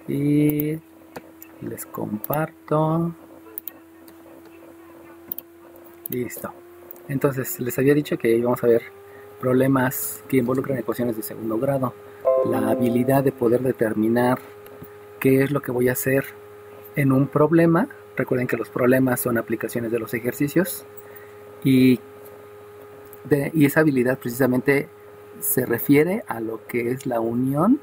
y les comparto. Listo. Entonces les había dicho que íbamos a ver problemas que involucran ecuaciones de segundo grado. La habilidad de poder determinar qué es lo que voy a hacer en un problema. Recuerden que los problemas son aplicaciones de los ejercicios y esa habilidad precisamente se refiere a lo que es la unión,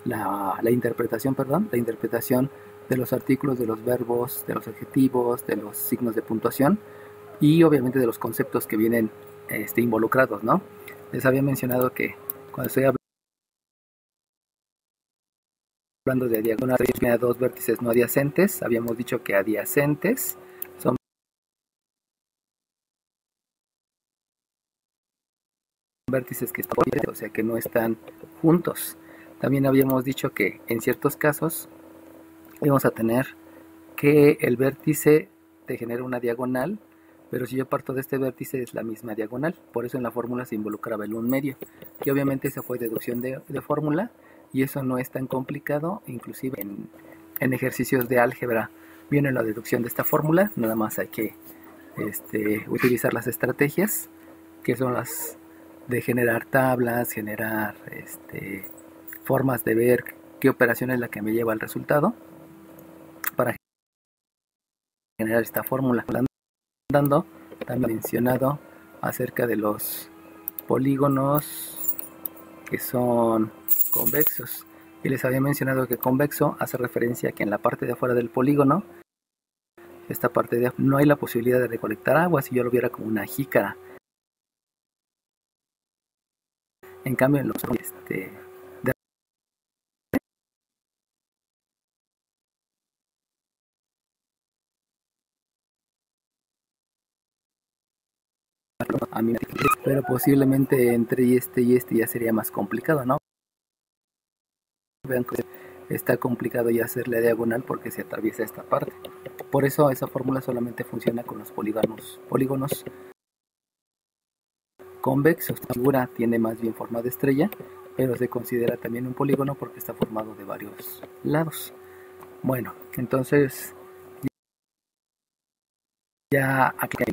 la interpretación de los artículos, de los verbos, de los adjetivos, de los signos de puntuación y obviamente de los conceptos que vienen involucrados, ¿no? Les había mencionado que cuando estoy hablando de diagonal tiene dos vértices no adyacentes, habíamos dicho que adyacentes son vértices que están, o sea que no están juntos. También habíamos dicho que en ciertos casos vamos a tener que el vértice te genera una diagonal, pero si yo parto de este vértice es la misma diagonal, por eso en la fórmula se involucraba el 1 medio, y obviamente esa fue deducción de fórmula, y eso no es tan complicado, inclusive en ejercicios de álgebra viene la deducción de esta fórmula, nada más hay que utilizar las estrategias, que son las de generar tablas, generar formas de ver qué operación es la que me lleva al resultado, para generar esta fórmula. También mencionado acerca de los polígonos que son convexos, y les había mencionado que convexo hace referencia a que en la parte de afuera del polígono, esta parte de no hay la posibilidad de recolectar agua si yo lo viera como una jícara. En cambio en los a mí, pero posiblemente entre y este ya sería más complicado, ¿no? Vean que está complicado ya hacerle diagonal porque se atraviesa esta parte. Por eso esa fórmula solamente funciona con los polígonos convexos. La figura tiene más bien forma de estrella, pero se considera también un polígono porque está formado de varios lados. Bueno, entonces ya acá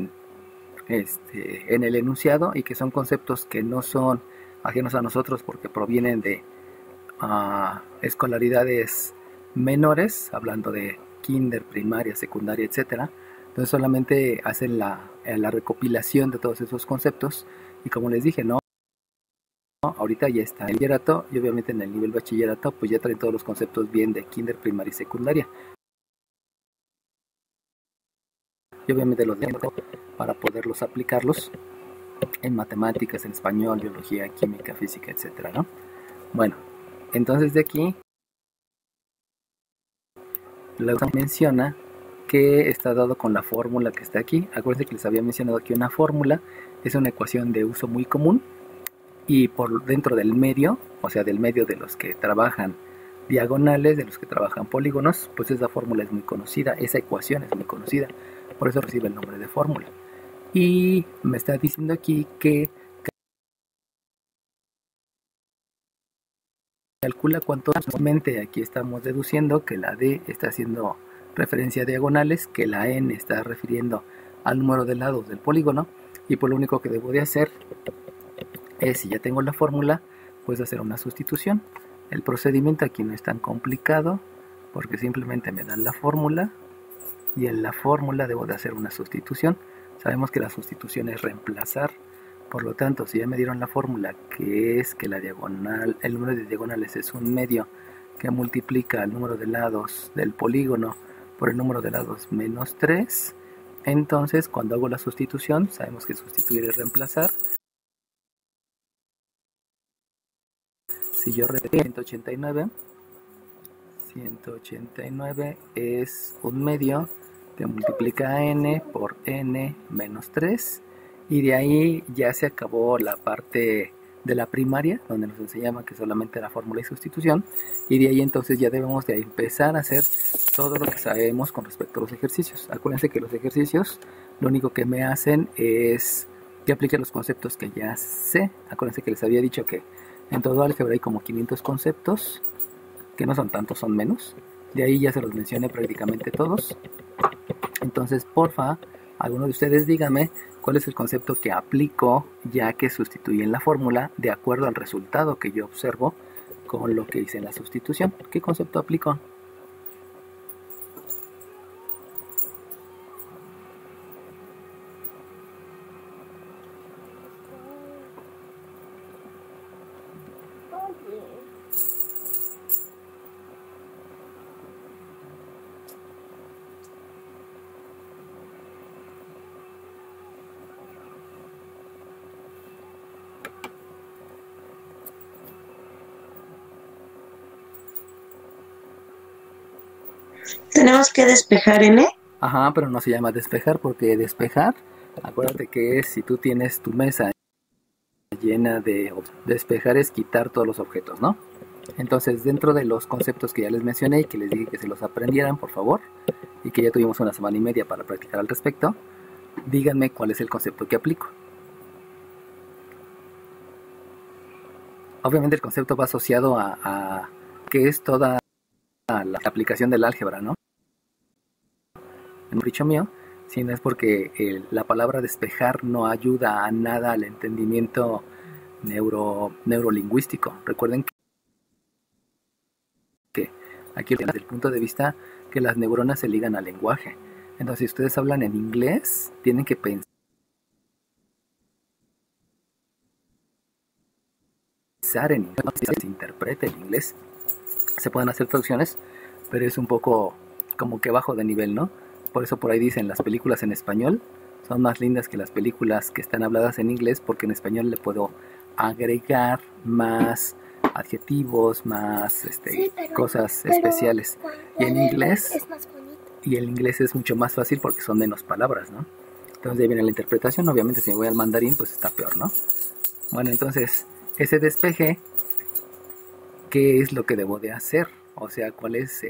en el enunciado, y que son conceptos que no son ajenos a nosotros porque provienen de escolaridades menores, hablando de kinder, primaria, secundaria, etcétera. Entonces solamente hacen la recopilación de todos esos conceptos, y como les dije, no, ahorita ya está el bachillerato, y obviamente en el nivel bachillerato pues ya traen todos los conceptos bien de kinder, primaria y secundaria, y obviamente los de para poderlos aplicarlos en matemáticas, en español, biología, química, física, etcétera, ¿no? Bueno, entonces de aquí la menciona que está dado con la fórmula que está aquí. Acuérdense que les había mencionado que una fórmula es una ecuación de uso muy común, y por dentro del medio, o sea del medio de los que trabajan diagonales, de los que trabajan polígonos, pues esa fórmula es muy conocida, esa ecuación es muy conocida, por eso recibe el nombre de fórmula. Y me está diciendo aquí que calcula cuánto. Aquí estamos deduciendo que la D está haciendo referencia a diagonales, que la N está refiriendo al número de lados del polígono, y por lo único que debo de hacer es, si ya tengo la fórmula, pues hacer una sustitución. El procedimiento aquí no es tan complicado porque simplemente me dan la fórmula, y en la fórmula debo de hacer una sustitución. Sabemos que la sustitución es reemplazar, por lo tanto si ya me dieron la fórmula, que es que la diagonal, el número de diagonales es un medio que multiplica el número de lados del polígono por el número de lados menos 3, entonces cuando hago la sustitución, sabemos que sustituir es reemplazar. Si yo repito 189 es un medio que multiplica a n por n menos 3, y de ahí ya se acabó la parte de la primaria, donde nos enseñaban que solamente era fórmula y sustitución, y de ahí entonces ya debemos de empezar a hacer todo lo que sabemos con respecto a los ejercicios. Acuérdense que los ejercicios lo único que me hacen es que aplique los conceptos que ya sé. Acuérdense que les había dicho que en todo álgebra hay como 500 conceptos, que no son tantos, son menos, De ahí ya se los mencioné prácticamente todos. Entonces, porfa, alguno de ustedes dígame cuál es el concepto que aplico ya que sustituí en la fórmula de acuerdo al resultado que yo observo con lo que hice en la sustitución. ¿Qué concepto aplico? Tenemos que despejar N. Ajá, pero no se llama despejar porque despejar, acuérdate que es si tú tienes tu mesa llena de despejar es quitar todos los objetos, ¿no? Entonces, dentro de los conceptos que ya les mencioné y que les dije que se los aprendieran, por favor, y que ya tuvimos una semana y media para practicar al respecto, díganme cuál es el concepto que aplico. Obviamente el concepto va asociado a que es toda la aplicación del álgebra, ¿no? En un dicho mío, si no es porque la palabra despejar no ayuda a nada al entendimiento neurolingüístico. Recuerden que aquí desde el punto de vista que las neuronas se ligan al lenguaje. Entonces, si ustedes hablan en inglés, tienen que pensar en inglés, se interprete el inglés. Se pueden hacer traducciones, pero es un poco como que bajo de nivel, ¿no? Por eso por ahí dicen las películas en español son más lindas que las películas que están habladas en inglés, porque en español le puedo agregar más adjetivos, más sí, cosas especiales. Y en inglés es más bonito. Y el inglés es mucho más fácil porque son menos palabras, ¿no? Entonces ahí viene la interpretación. Obviamente si me voy al mandarín pues está peor, ¿no? Bueno, entonces ese despeje, ¿qué es lo que debo de hacer? O sea, ¿cuál es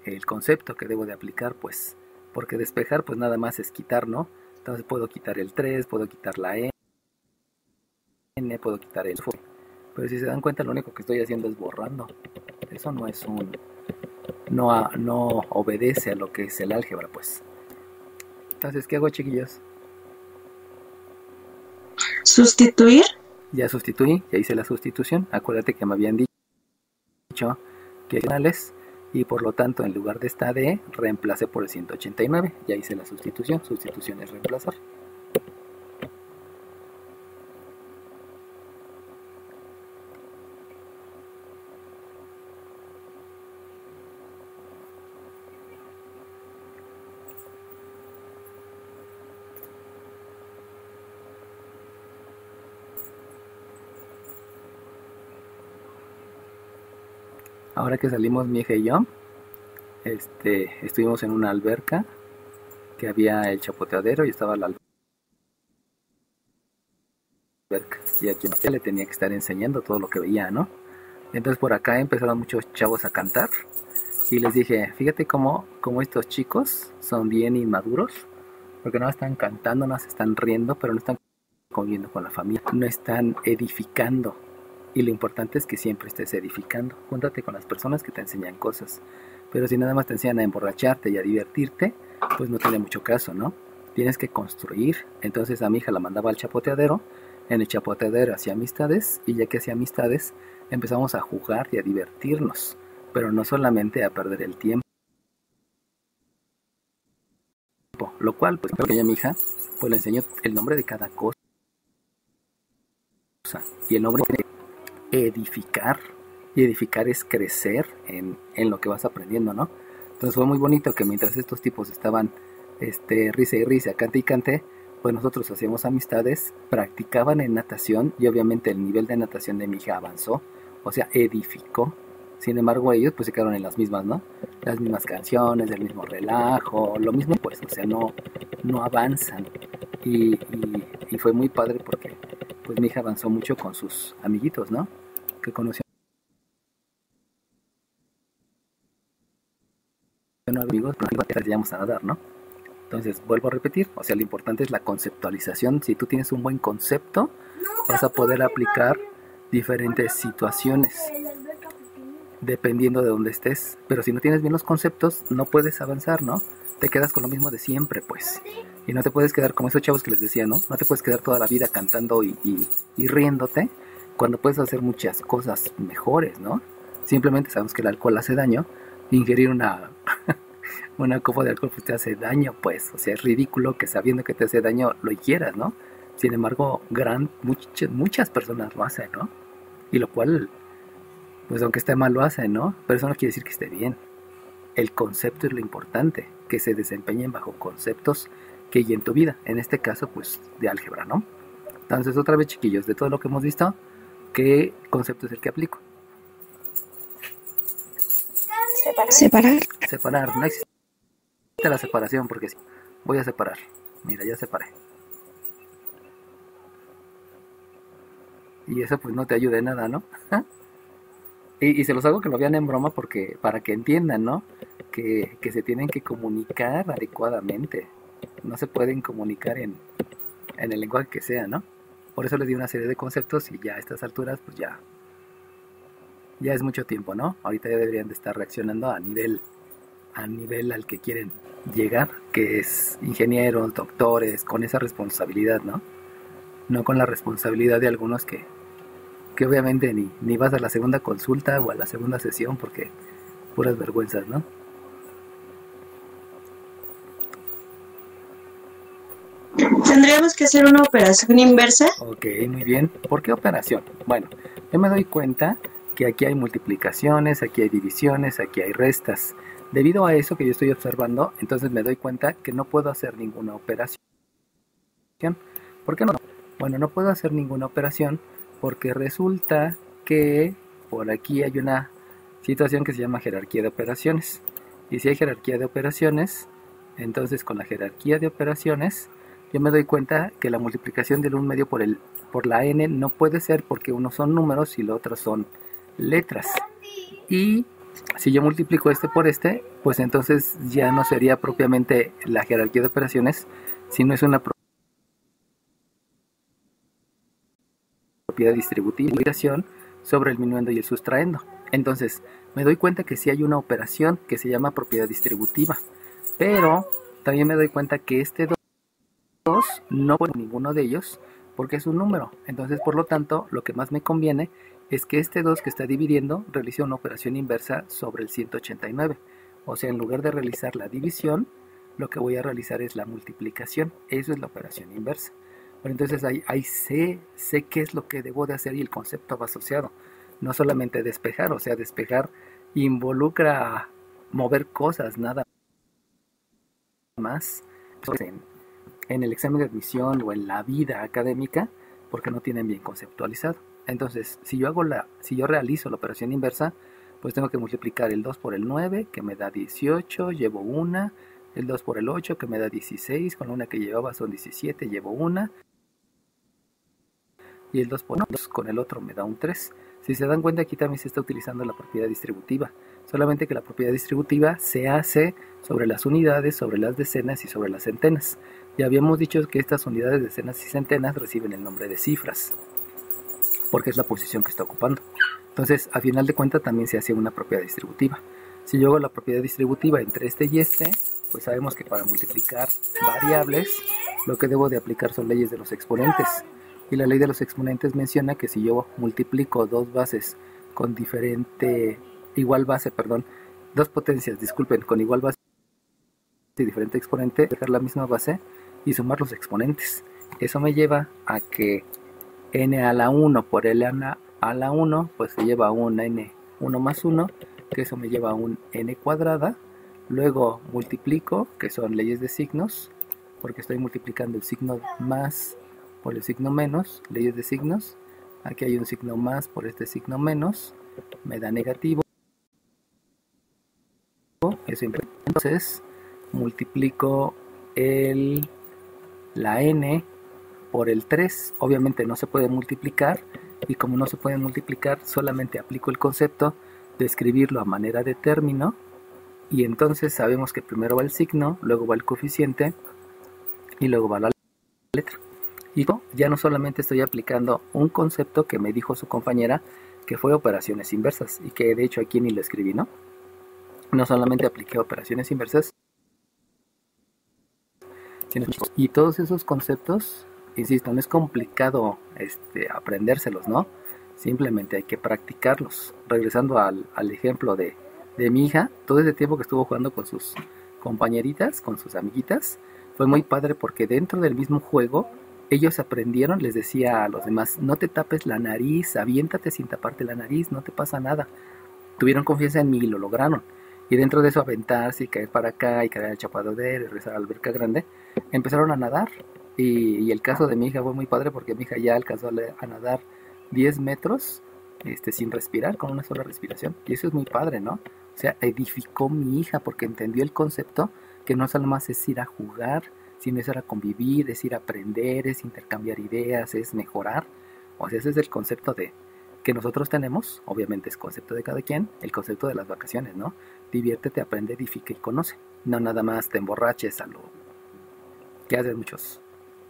el concepto que debo de aplicar? Pues porque despejar pues nada más es quitar, ¿no? Entonces puedo quitar el 3, puedo quitar la N, puedo quitar el F. Pero si se dan cuenta, lo único que estoy haciendo es borrando. Eso no es no obedece a lo que es el álgebra, pues. Entonces, ¿qué hago, chiquillos? Sustituir. Ya sustituí, ya hice la sustitución. Acuérdate que me habían dicho que finales y por lo tanto en lugar de esta D reemplacé por el 189. Ya hice la sustitución. Sustitución es reemplazar. Ahora que salimos mi hija y yo, estuvimos en una alberca que había el chapoteadero y estaba la alberca. Y a quien le tenía que estar enseñando todo lo que veía, ¿no? Entonces por acá empezaron muchos chavos a cantar y les dije, fíjate cómo estos chicos son bien inmaduros, porque no están cantando, no se están riendo, pero no están conviviendo con la familia, no están edificando. Y lo importante es que siempre estés edificando. Júntate con las personas que te enseñan cosas. Pero si nada más te enseñan a emborracharte y a divertirte, pues no tiene mucho caso, ¿no? Tienes que construir. Entonces a mi hija la mandaba al chapoteadero. En el chapoteadero hacía amistades. Y ya que hacía amistades, empezamos a jugar y a divertirnos. Pero no solamente a perder el tiempo. Lo cual, pues creo que a mi hija pues le enseñó el nombre de cada cosa. Y el nombre de edificar, y edificar es crecer en lo que vas aprendiendo, ¿no? Entonces fue muy bonito que mientras estos tipos estaban risa y risa, cante y cante, pues nosotros hacíamos amistades, practicaban en natación y obviamente el nivel de natación de mi hija avanzó, o sea, edificó. Sin embargo ellos pues se quedaron en las mismas, ¿no? Las mismas canciones, el mismo relajo, lo mismo pues, o sea, no avanzan. Y fue muy padre porque pues mi hija avanzó mucho con sus amiguitos, ¿no? Que conoció amigos, pero te enseñamos a nadar, ¿no? Entonces, vuelvo a repetir, o sea, lo importante es la conceptualización. Si tú tienes un buen concepto, vas a poder aplicar diferentes situaciones. dependiendo de dónde estés. Pero si no tienes bien los conceptos, no puedes avanzar, ¿no? Te quedas con lo mismo de siempre, pues. Y no te puedes quedar como esos chavos que les decía, ¿no? No te puedes quedar toda la vida cantando y riéndote cuando puedes hacer muchas cosas mejores, ¿no? Simplemente sabemos que el alcohol hace daño. Ingerir una copa de alcohol pues te hace daño, pues. O sea, es ridículo que sabiendo que te hace daño lo hicieras, ¿no? Sin embargo, muchas personas lo hacen, ¿no? Y lo cual, pues aunque esté mal lo hacen, ¿no? Pero eso no quiere decir que esté bien. El concepto es lo importante, que se desempeñen bajo conceptos que hay en tu vida, en este caso pues de álgebra, ¿no? Entonces otra vez, chiquillos, de todo lo que hemos visto, ¿qué concepto es el que aplico? Separar. Separar, no existe la separación porque sí, voy a separar, mira, ya separé. Y eso pues no te ayuda en nada, ¿no? y se los hago que lo vean en broma porque para que entiendan, ¿no? Que se tienen que comunicar adecuadamente. No se pueden comunicar en el lenguaje que sea, ¿no? Por eso les di una serie de conceptos y ya a estas alturas pues ya es mucho tiempo, ¿no? Ahorita ya deberían de estar reaccionando a nivel al que quieren llegar, que es ingenieros, doctores, con esa responsabilidad, ¿no? No con la responsabilidad de algunos que obviamente ni vas a la segunda consulta o a la segunda sesión porque puras vergüenzas, ¿no? ¿Tendríamos que hacer una operación inversa? Ok, muy bien. ¿Por qué operación? Bueno, yo me doy cuenta que aquí hay multiplicaciones, aquí hay divisiones, aquí hay restas. Debido a eso que yo estoy observando, entonces me doy cuenta que no puedo hacer ninguna operación. ¿Por qué no? Bueno, no puedo hacer ninguna operación porque resulta que por aquí hay una situación que se llama jerarquía de operaciones. Y si hay jerarquía de operaciones, entonces con la jerarquía de operaciones yo me doy cuenta que la multiplicación del 1/2 por la n no puede ser porque uno son números y lo otro son letras. Y si yo multiplico este por este, pues entonces ya no sería propiamente la jerarquía de operaciones, sino es una propiedad distributiva sobre el minuendo y el sustraendo. Entonces me doy cuenta que sí hay una operación que se llama propiedad distributiva, pero también me doy cuenta que este 2 no puedo ninguno de ellos porque es un número. Entonces por lo tanto lo que más me conviene es que este 2 que está dividiendo realice una operación inversa sobre el 189. O sea, en lugar de realizar la división, lo que voy a realizar es la multiplicación. Eso es la operación inversa. Pero entonces ahí sé qué es lo que debo de hacer y el concepto va asociado. No solamente despejar, o sea, despejar involucra mover cosas, nada más. En el examen de admisión o en la vida académica, porque no tienen bien conceptualizado. Entonces, si yo realizo la operación inversa, pues tengo que multiplicar el 2 por el 9, que me da 18, llevo una, el 2 por el 8, que me da 16, con una que llevaba son 17, llevo una, y el 2 por 2 con el otro me da un 3. Si se dan cuenta, aquí también se está utilizando la propiedad distributiva, solamente que la propiedad distributiva se hace sobre las unidades, sobre las decenas y sobre las centenas. Ya habíamos dicho que estas unidades, decenas y centenas reciben el nombre de cifras, porque es la posición que está ocupando. Entonces, a final de cuentas, también se hace una propiedad distributiva. Si yo hago la propiedad distributiva entre este y este, pues sabemos que para multiplicar variables, lo que debo de aplicar son leyes de los exponentes. Y la ley de los exponentes menciona que si yo multiplico dos potencias, con igual base y diferente exponente, dejar la misma base y sumar los exponentes. Eso me lleva a que n a la 1 por l a la 1, pues se lleva a un n1 más 1, que eso me lleva a un n cuadrada. Luego multiplico, que son leyes de signos, porque estoy multiplicando el signo más por el signo menos, leyes de signos. Aquí hay un signo más por este signo menos, me da negativo. Eso implica. Entonces multiplico la n por el 3, obviamente no se puede multiplicar, y como no se puede multiplicar, solamente aplico el concepto de escribirlo a manera de término, y entonces sabemos que primero va el signo, luego va el coeficiente, y luego va la letra. Y ya no solamente estoy aplicando un concepto que me dijo su compañera, que fue operaciones inversas, y que de hecho aquí ni lo escribí, ¿no? No solamente apliqué operaciones inversas, sino, y todos esos conceptos, insisto, no es complicado aprendérselos, ¿no? Simplemente hay que practicarlos. Regresando al ejemplo de mi hija, todo ese tiempo que estuvo jugando con sus compañeritas, con sus amiguitas, fue muy padre porque dentro del mismo juego ellos aprendieron, les decía a los demás, no te tapes la nariz, aviéntate sin taparte la nariz, no te pasa nada. Tuvieron confianza en mí y lo lograron. Y dentro de eso aventarse y caer para acá y caer al chapadero y rezar a la alberca grande, empezaron a nadar. Y el caso de mi hija fue muy padre porque mi hija ya alcanzó a nadar 10 metros sin respirar, con una sola respiración. Y eso es muy padre, ¿no? O sea, edificó mi hija porque entendió el concepto que no solo más es ir a jugar, sino es ir a convivir, es ir a aprender, es intercambiar ideas, es mejorar. O sea, ese es el concepto que nosotros tenemos, obviamente es concepto de cada quien, el concepto de las vacaciones, ¿no? Diviértete, aprende, edifica y conoce. No nada más te emborraches a lo que hacen muchos.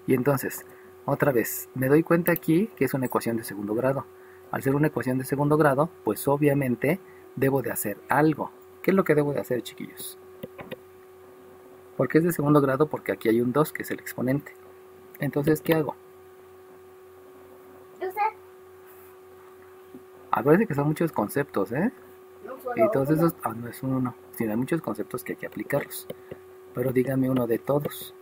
Y entonces, otra vez, me doy cuenta aquí que es una ecuación de segundo grado. Al ser una ecuación de segundo grado, pues obviamente debo de hacer algo. ¿Qué es lo que debo de hacer, chiquillos? ¿Por qué es de segundo grado? Porque aquí hay un 2, que es el exponente. Entonces, ¿qué hago? Acuérdense que son muchos conceptos, ¿eh? Y todos esos, no es uno, sino hay muchos conceptos que hay que aplicarlos. Pero dígame uno de todos.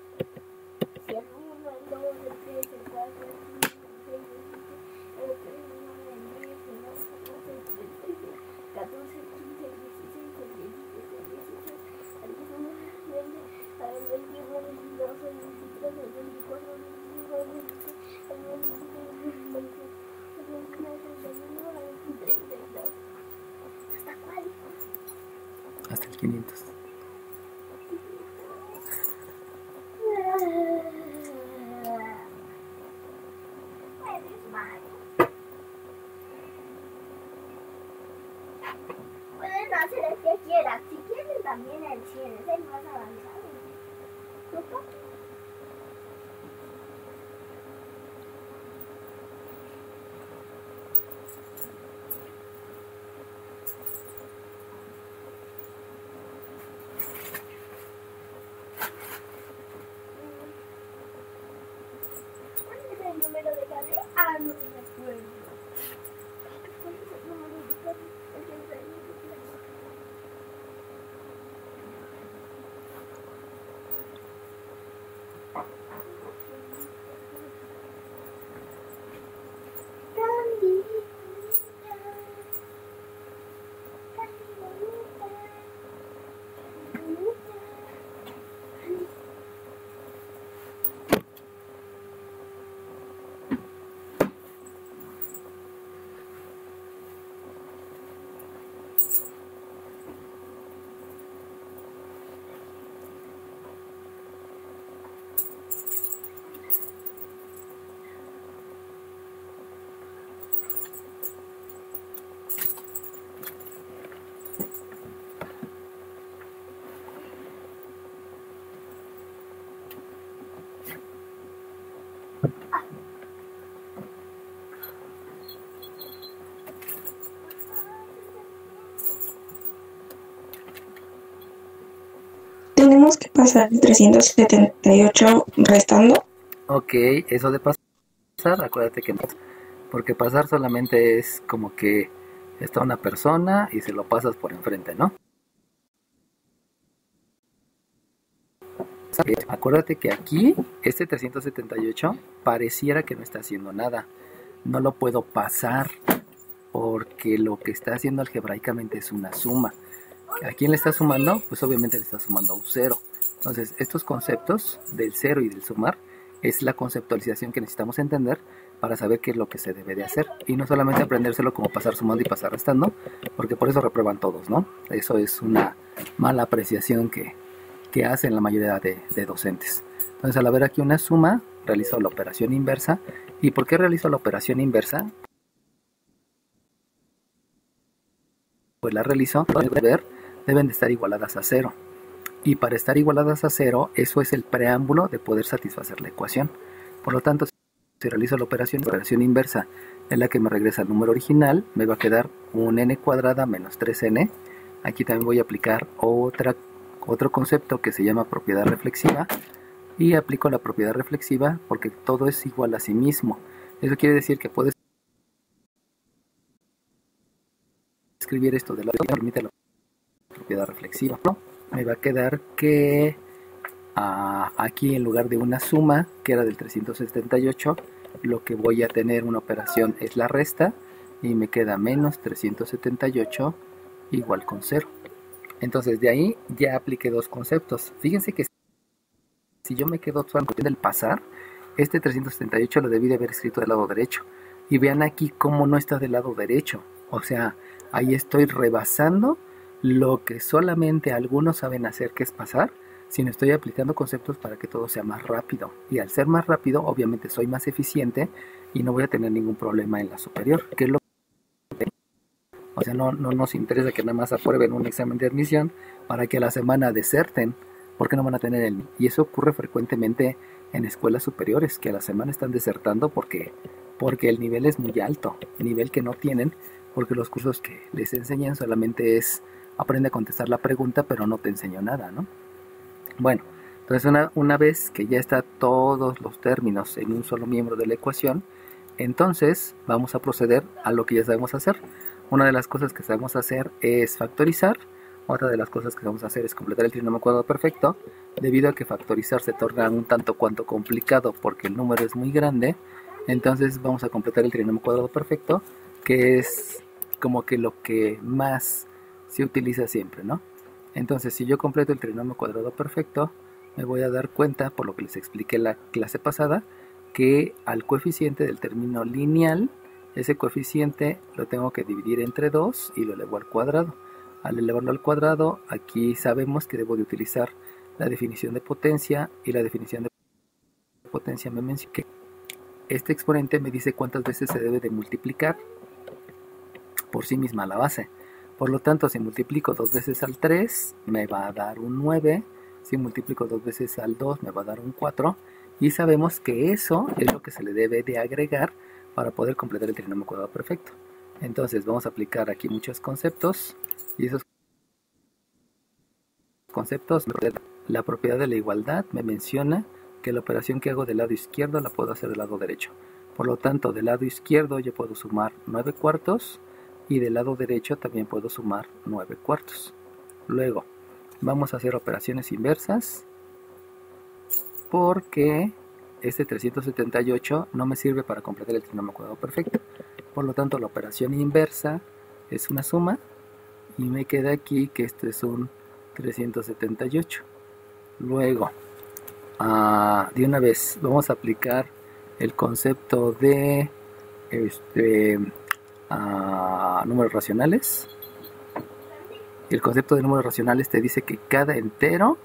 Hasta el 500. Pueden hacer el que quieran. Si quieren también el 100, es el más avanzado. ¿No? ¿Cuál es el número de cadena? Ah, no me acuerdo. ¿Cuál es el número de cadena? Tenemos que pasar el 378 restando. Ok, eso de pasar, acuérdate que no, porque pasar solamente es como que está una persona y se lo pasas por enfrente, ¿no? Acuérdate que aquí, este 378 pareciera que no está haciendo nada. No lo puedo pasar porque lo que está haciendo algebraicamente es una suma. ¿A quién le está sumando? Pues obviamente le está sumando a un 0. Entonces, estos conceptos del 0 y del sumar es la conceptualización que necesitamos entender para saber qué es lo que se debe de hacer. Y no solamente aprendérselo como pasar sumando y pasar restando, porque por eso reprueban todos, ¿no? Eso es una mala apreciación que hacen la mayoría de docentes. Entonces, al haber aquí una suma, realizo la operación inversa. ¿Y por qué realizo la operación inversa? Pues la realizo, deben de estar igualadas a 0. Y para estar igualadas a 0, eso es el preámbulo de poder satisfacer la ecuación. Por lo tanto, Si realizo la operación inversa es la que me regresa al número original, me va a quedar un n cuadrada menos 3n. Aquí también voy a aplicar otro concepto que se llama propiedad reflexiva, y aplico la propiedad reflexiva porque todo es igual a sí mismo. Eso quiere decir que puedes escribir esto de la permite la propiedad reflexiva, ¿no? Me va a quedar que aquí, en lugar de una suma que era del 378, lo que voy a tener una operación es la resta, y me queda menos 378 igual con 0. Entonces de ahí ya apliqué dos conceptos. Fíjense que si yo me quedo solamente del pasar, este 378 lo debí de haber escrito del lado derecho. Y vean aquí cómo no está del lado derecho. O sea, ahí estoy rebasando lo que solamente algunos saben hacer, que es pasar, sino estoy aplicando conceptos para que todo sea más rápido. Y al ser más rápido, obviamente soy más eficiente y no voy a tener ningún problema en la superior, que es lo que... O sea, no nos interesa que nada más aprueben un examen de admisión para que a la semana deserten, porque no van a tener el... Y eso ocurre frecuentemente en escuelas superiores, que a la semana están desertando porque el nivel es muy alto, el nivel que no tienen, porque los cursos que les enseñan solamente es aprende a contestar la pregunta, pero no te enseño nada, ¿no? Bueno, entonces una vez que ya está todos los términos en un solo miembro de la ecuación, entonces vamos a proceder a lo que ya sabemos hacer. Una de las cosas que sabemos hacer es factorizar. Otra de las cosas que vamos a hacer es completar el trinomio cuadrado perfecto. Debido a que factorizar se torna un tanto cuanto complicado porque el número es muy grande, entonces vamos a completar el trinomio cuadrado perfecto, que es como que lo que más se utiliza siempre, ¿no? Entonces, si yo completo el trinomio cuadrado perfecto, me voy a dar cuenta, por lo que les expliqué la clase pasada, que al coeficiente del término lineal, ese coeficiente lo tengo que dividir entre 2 y lo elevo al cuadrado. Al elevarlo al cuadrado, aquí sabemos que debo de utilizar la definición de potencia, y la definición de potencia me menciona que este exponente me dice cuántas veces se debe de multiplicar por sí misma la base. Por lo tanto, si multiplico 2 veces al 3, me va a dar un 9. Si multiplico 2 veces al 2, me va a dar un 4. Y sabemos que eso es lo que se le debe de agregar para poder completar el trinomio cuadrado perfecto. Entonces, vamos a aplicar aquí muchos conceptos. Y esos conceptos, la propiedad de la igualdad me menciona que la operación que hago del lado izquierdo la puedo hacer del lado derecho. Por lo tanto, del lado izquierdo yo puedo sumar 9 cuartos. Y del lado derecho también puedo sumar 9 cuartos. Luego vamos a hacer operaciones inversas, porque este 378 no me sirve para completar el trinomio cuadrado perfecto. Por lo tanto, la operación inversa es una suma, y me queda aquí que esto es un 378. Luego, de una vez vamos a aplicar el concepto de números racionales. El concepto de números racionales te dice que cada entero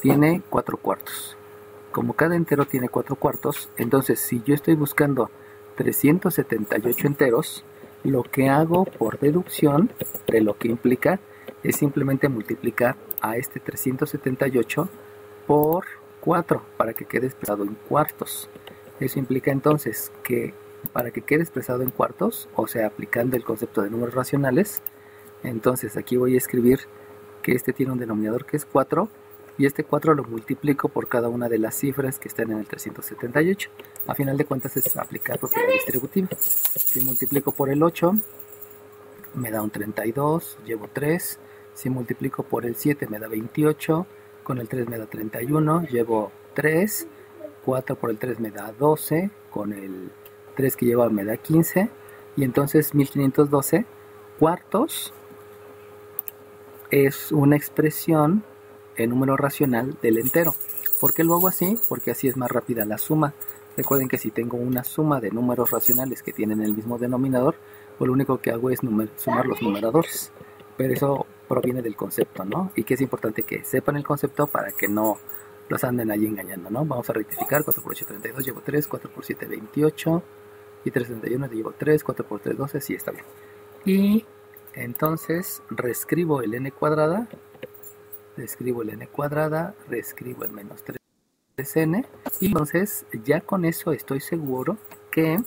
tiene 4 cuartos. Como cada entero tiene 4 cuartos, entonces si yo estoy buscando 378 enteros, lo que hago por deducción de lo que implica es simplemente multiplicar a este 378 por 4 para que quede expresado en cuartos. Eso implica entonces que para que quede expresado en cuartos, o sea, aplicando el concepto de números racionales, entonces aquí voy a escribir que este tiene un denominador que es 4, y este 4 lo multiplico por cada una de las cifras que están en el 378. A final de cuentas es aplicar propiedad distributiva. Si multiplico por el 8, me da un 32, llevo 3. Si multiplico por el 7 me da 28, con el 3 me da 31, llevo 3. 4 por el 3 me da 12, con el 3 que lleva me da 15, y entonces 1512 cuartos es una expresión en número racional del entero. ¿Por qué lo hago así? Porque así es más rápida la suma. Recuerden que si tengo una suma de números racionales que tienen el mismo denominador, pues lo único que hago es sumar los numeradores. Pero eso proviene del concepto, ¿no? Y que es importante que sepan el concepto para que no los anden ahí engañando, ¿no? Vamos a rectificar. 4 por 8, 32, llevo 3, 4 por 7, 28, y 331 llevo 3, 4 por 3, 12, sí, está bien. Y entonces reescribo el n cuadrada, reescribo el menos 3n, y entonces ya con eso estoy seguro que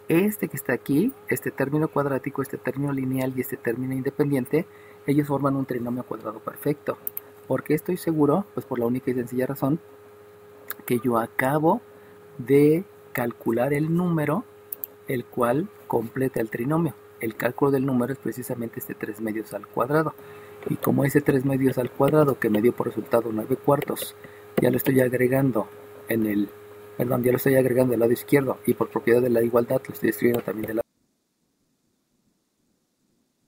este que está aquí, este término cuadrático, este término lineal y este término independiente, ellos forman un trinomio cuadrado perfecto. ¿Por qué estoy seguro? Pues por la única y sencilla razón que yo acabo de calcular el número el cual completa el trinomio. El cálculo del número es precisamente este 3 medios al cuadrado. Y como ese 3 medios al cuadrado que me dio por resultado 9 cuartos, ya lo estoy agregando ya lo estoy agregando del lado izquierdo, y por propiedad de la igualdad lo estoy escribiendo también del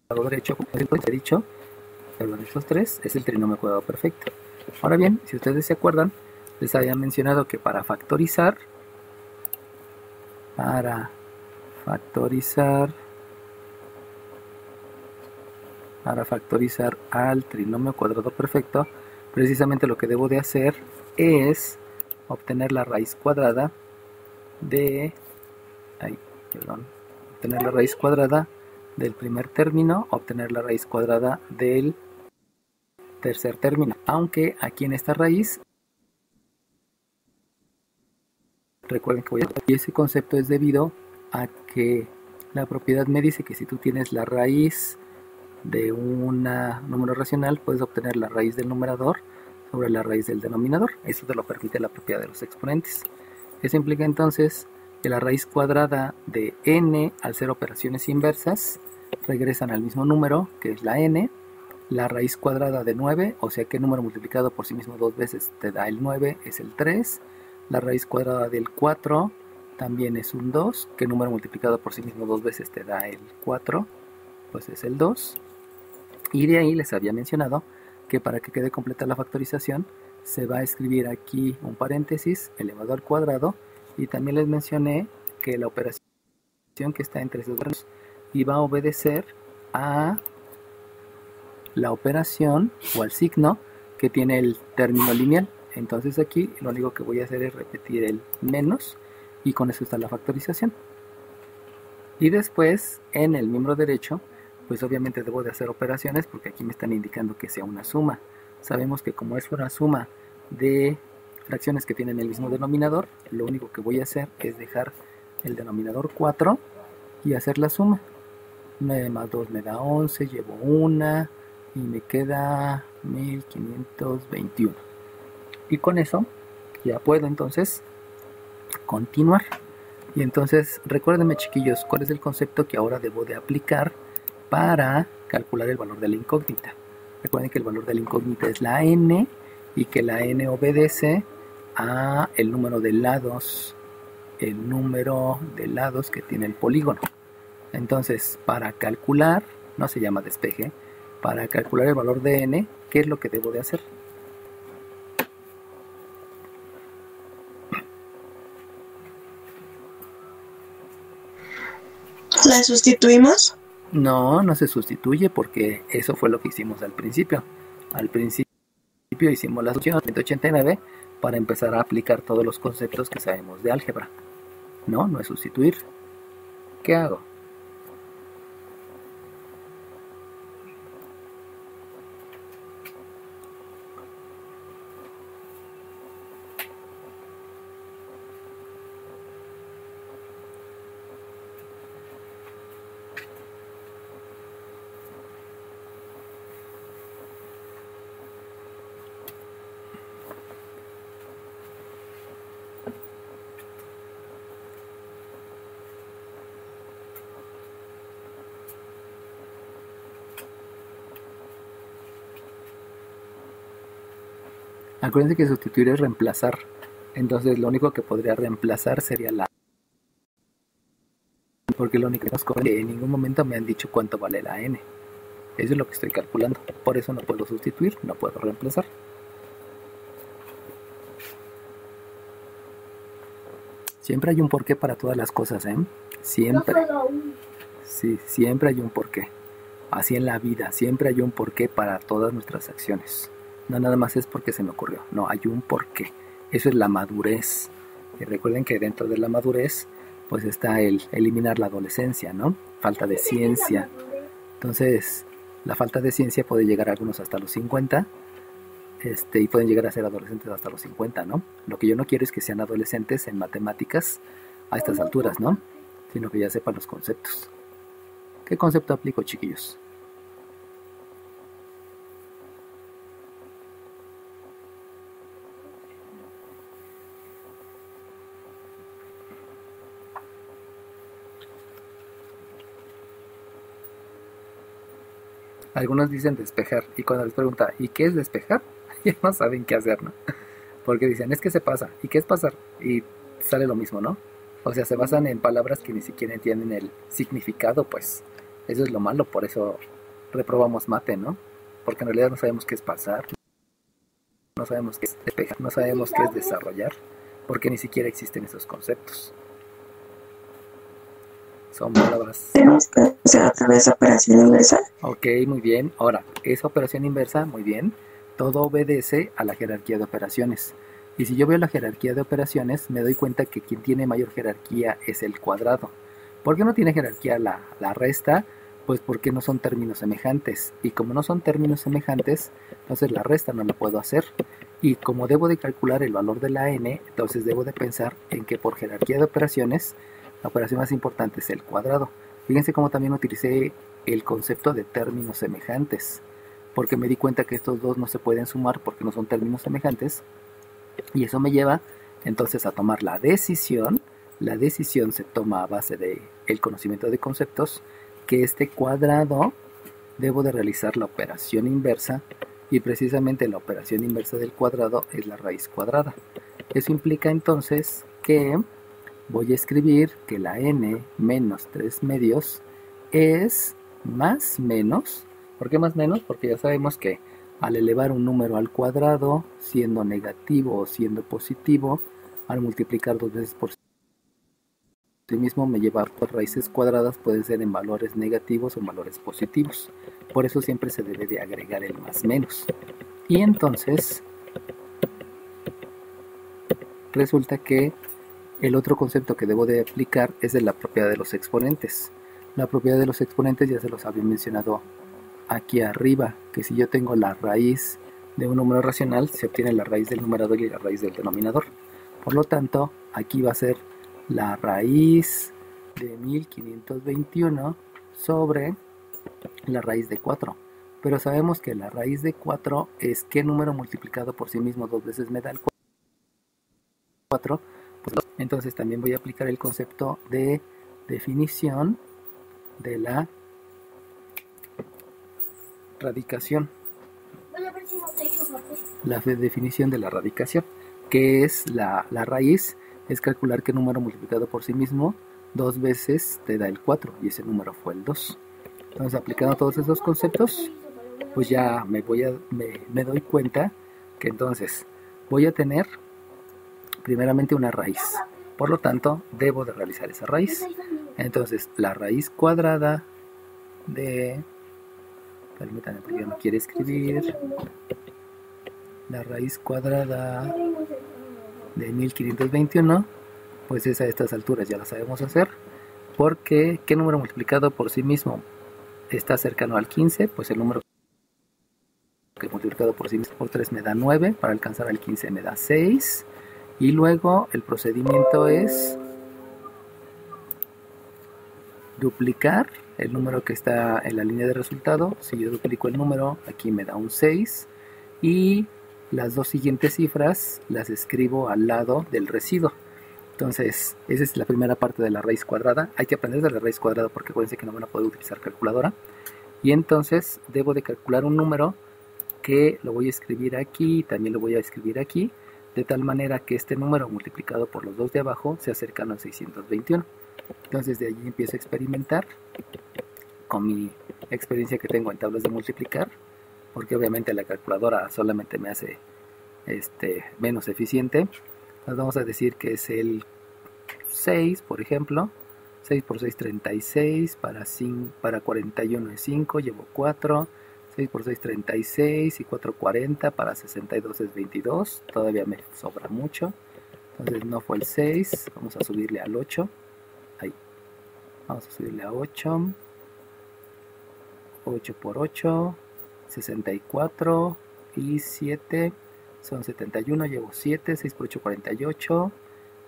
lado derecho, como he dicho, perdón, estos tres es el trinomio cuadrado perfecto. Ahora bien, si ustedes se acuerdan, les había mencionado que para factorizar al trinomio cuadrado perfecto, precisamente lo que debo de hacer es obtener la raíz cuadrada del primer término, obtener la raíz cuadrada del tercer término. Aunque aquí en esta raíz, recuerden que y ese concepto es debido a que la propiedad me dice que si tú tienes la raíz de un número racional, puedes obtener la raíz del numerador sobre la raíz del denominador. Eso te lo permite la propiedad de los exponentes. Eso implica entonces que la raíz cuadrada de n, al ser operaciones inversas, regresan al mismo número, que es la n. La raíz cuadrada de 9, o sea que número multiplicado por sí mismo dos veces te da el 9, es el 3. La raíz cuadrada del 4 también es un 2, que número multiplicado por sí mismo dos veces te da el 4, pues es el 2. Y de ahí les había mencionado que para que quede completa la factorización se va a escribir aquí un paréntesis elevado al cuadrado, y también les mencioné que la operación que está entre esos dos iba a obedecer a la operación o al signo que tiene el término lineal. Entonces aquí lo único que voy a hacer es repetir el menos, y con eso está la factorización. Y después en el miembro derecho, pues obviamente debo de hacer operaciones, porque aquí me están indicando que sea una suma. Sabemos que como es una suma de fracciones que tienen el mismo denominador, lo único que voy a hacer es dejar el denominador 4 y hacer la suma. 9 más 2 me da 11, llevo 1 y me queda 1521. Y con eso ya puedo entonces continuar. Y entonces recuérdenme, chiquillos, cuál es el concepto que ahora debo de aplicar para calcular el valor de la incógnita. Recuerden que el valor de la incógnita es la n, y que la n obedece a el número de lados que tiene el polígono. Entonces, para calcular, no se llama despeje, para calcular el valor de n, ¿qué es lo que debo de hacer? ¿La sustituimos? No, no se sustituye, porque eso fue lo que hicimos al principio. Al principio hicimos la solución 189 para empezar a aplicar todos los conceptos que sabemos de álgebra. No, no es sustituir. ¿Qué hago? Acuérdense que sustituir es reemplazar. Entonces lo único que podría reemplazar sería la... Porque lo único que en ningún momento me han dicho cuánto vale la n. Eso es lo que estoy calculando. Por eso no puedo sustituir, no puedo reemplazar. Siempre hay un porqué para todas las cosas, ¿eh? Siempre. Sí, siempre hay un porqué. Así en la vida, siempre hay un porqué para todas nuestras acciones. No nada más es porque se me ocurrió, no, hay un porqué. Eso es la madurez. Y recuerden que dentro de la madurez, pues está el eliminar la adolescencia, ¿no? Falta de ciencia. Entonces, la falta de ciencia puede llegar a algunos hasta los 50, y pueden llegar a ser adolescentes hasta los 50, ¿no? Lo que yo no quiero es que sean adolescentes en matemáticas a estas alturas, ¿no? Sino que ya sepan los conceptos. ¿Qué concepto aplico, chiquillos? Algunos dicen despejar, y cuando les pregunta, ¿y qué es despejar? Ya no saben qué hacer, ¿no? Porque dicen, es que se pasa, ¿y qué es pasar? Y sale lo mismo, ¿no? O sea, se basan en palabras que ni siquiera entienden el significado, pues. Eso es lo malo, por eso reprobamos mate, ¿no? Porque en realidad no sabemos qué es pasar, no sabemos qué es despejar, no sabemos qué es desarrollar, porque ni siquiera existen esos conceptos. Son palabras. Tenemos que hacer otra vez operación inversa. Ok, muy bien. Ahora, esa operación inversa, muy bien. Todo obedece a la jerarquía de operaciones. Y si yo veo la jerarquía de operaciones, me doy cuenta que quien tiene mayor jerarquía es el cuadrado. ¿Por qué no tiene jerarquía la resta? Pues porque no son términos semejantes. Y como no son términos semejantes, entonces la resta no la puedo hacer. Y como debo de calcular el valor de la n, entonces debo de pensar en que por jerarquía de operaciones, la operación más importante es el cuadrado. Fíjense cómo también utilicé el concepto de términos semejantes, porque me di cuenta que estos dos no se pueden sumar porque no son términos semejantes, y eso me lleva entonces a tomar la decisión. La decisión se toma a base de el conocimiento de conceptos, que este cuadrado debo de realizar la operación inversa, y precisamente la operación inversa del cuadrado es la raíz cuadrada. Eso implica entonces que voy a escribir que la n menos 3 medios es más menos. ¿Por qué más menos? Porque ya sabemos que al elevar un número al cuadrado, siendo negativo o siendo positivo, al multiplicar dos veces por sí mismo me lleva a dos raíces cuadradas, pueden ser en valores negativos o en valores positivos. Por eso siempre se debe de agregar el más menos. Y entonces resulta que el otro concepto que debo de aplicar es de la propiedad de los exponentes. La propiedad de los exponentes ya se los había mencionado aquí arriba, que si yo tengo la raíz de un número racional, se obtiene la raíz del numerador y la raíz del denominador. Por lo tanto, aquí va a ser la raíz de 1521 sobre la raíz de 4. Pero sabemos que la raíz de 4 es qué número multiplicado por sí mismo dos veces me da el 4. Entonces también voy a aplicar el concepto de definición de la radicación. La definición de la radicación, que es la raíz, es calcular qué número multiplicado por sí mismo dos veces te da el 4, y ese número fue el 2. Entonces, aplicando todos esos conceptos, pues ya me doy cuenta que entonces voy a tener primeramente una raíz. Por lo tanto, debo de realizar esa raíz. Entonces, la raíz cuadrada de... Permítanme porque ya no quiere escribir. La raíz cuadrada de 1521, pues es a estas alturas ya la sabemos hacer. Porque, ¿qué número multiplicado por sí mismo está cercano al 15? Pues el número que multiplicado por sí mismo por 3 me da 9. Para alcanzar al 15 me da 6. Y luego el procedimiento es duplicar el número que está en la línea de resultado. Si yo duplico el número, aquí me da un 6. Y las dos siguientes cifras las escribo al lado del residuo. Entonces, esa es la primera parte de la raíz cuadrada. Hay que aprender de la raíz cuadrada porque acuérdense que no van a poder utilizar calculadora. Y entonces debo de calcular un número que lo voy a escribir aquí, también lo voy a escribir aquí, de tal manera que este número multiplicado por los dos de abajo sea cercano a 621. Entonces de allí empiezo a experimentar con mi experiencia que tengo en tablas de multiplicar, porque obviamente la calculadora solamente me hace menos eficiente. Nos vamos a decir que es el 6, por ejemplo. 6 por 6, 36. Para 41 es 5, llevo 4. 6 por 6, 36. Y 4, 40. Para 62 es 22. Todavía me sobra mucho. Entonces no fue el 6. Vamos a subirle al 8. Ahí. Vamos a subirle a 8. 8 por 8. 64. Y 7. Son 71, llevo 7, 6 por 8, 48,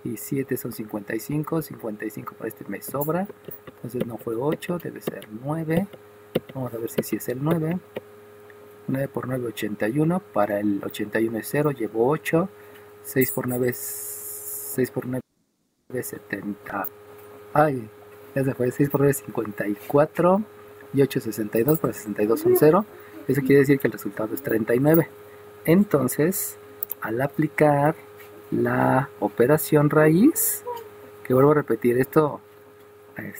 y 7 son 55, 55 para este me sobra, entonces no fue 8, debe ser 9, vamos a ver si es el 9, 9 por 9, 81, para el 81 es 0, llevo 8, 6 por 9 es 6 por 9 es 70, ay, ya se fue, 6 por 9 es 54, y 8 es 62, para 62 son 0, eso quiere decir que el resultado es 39, entonces, al aplicar la operación raíz, que vuelvo a repetir, esto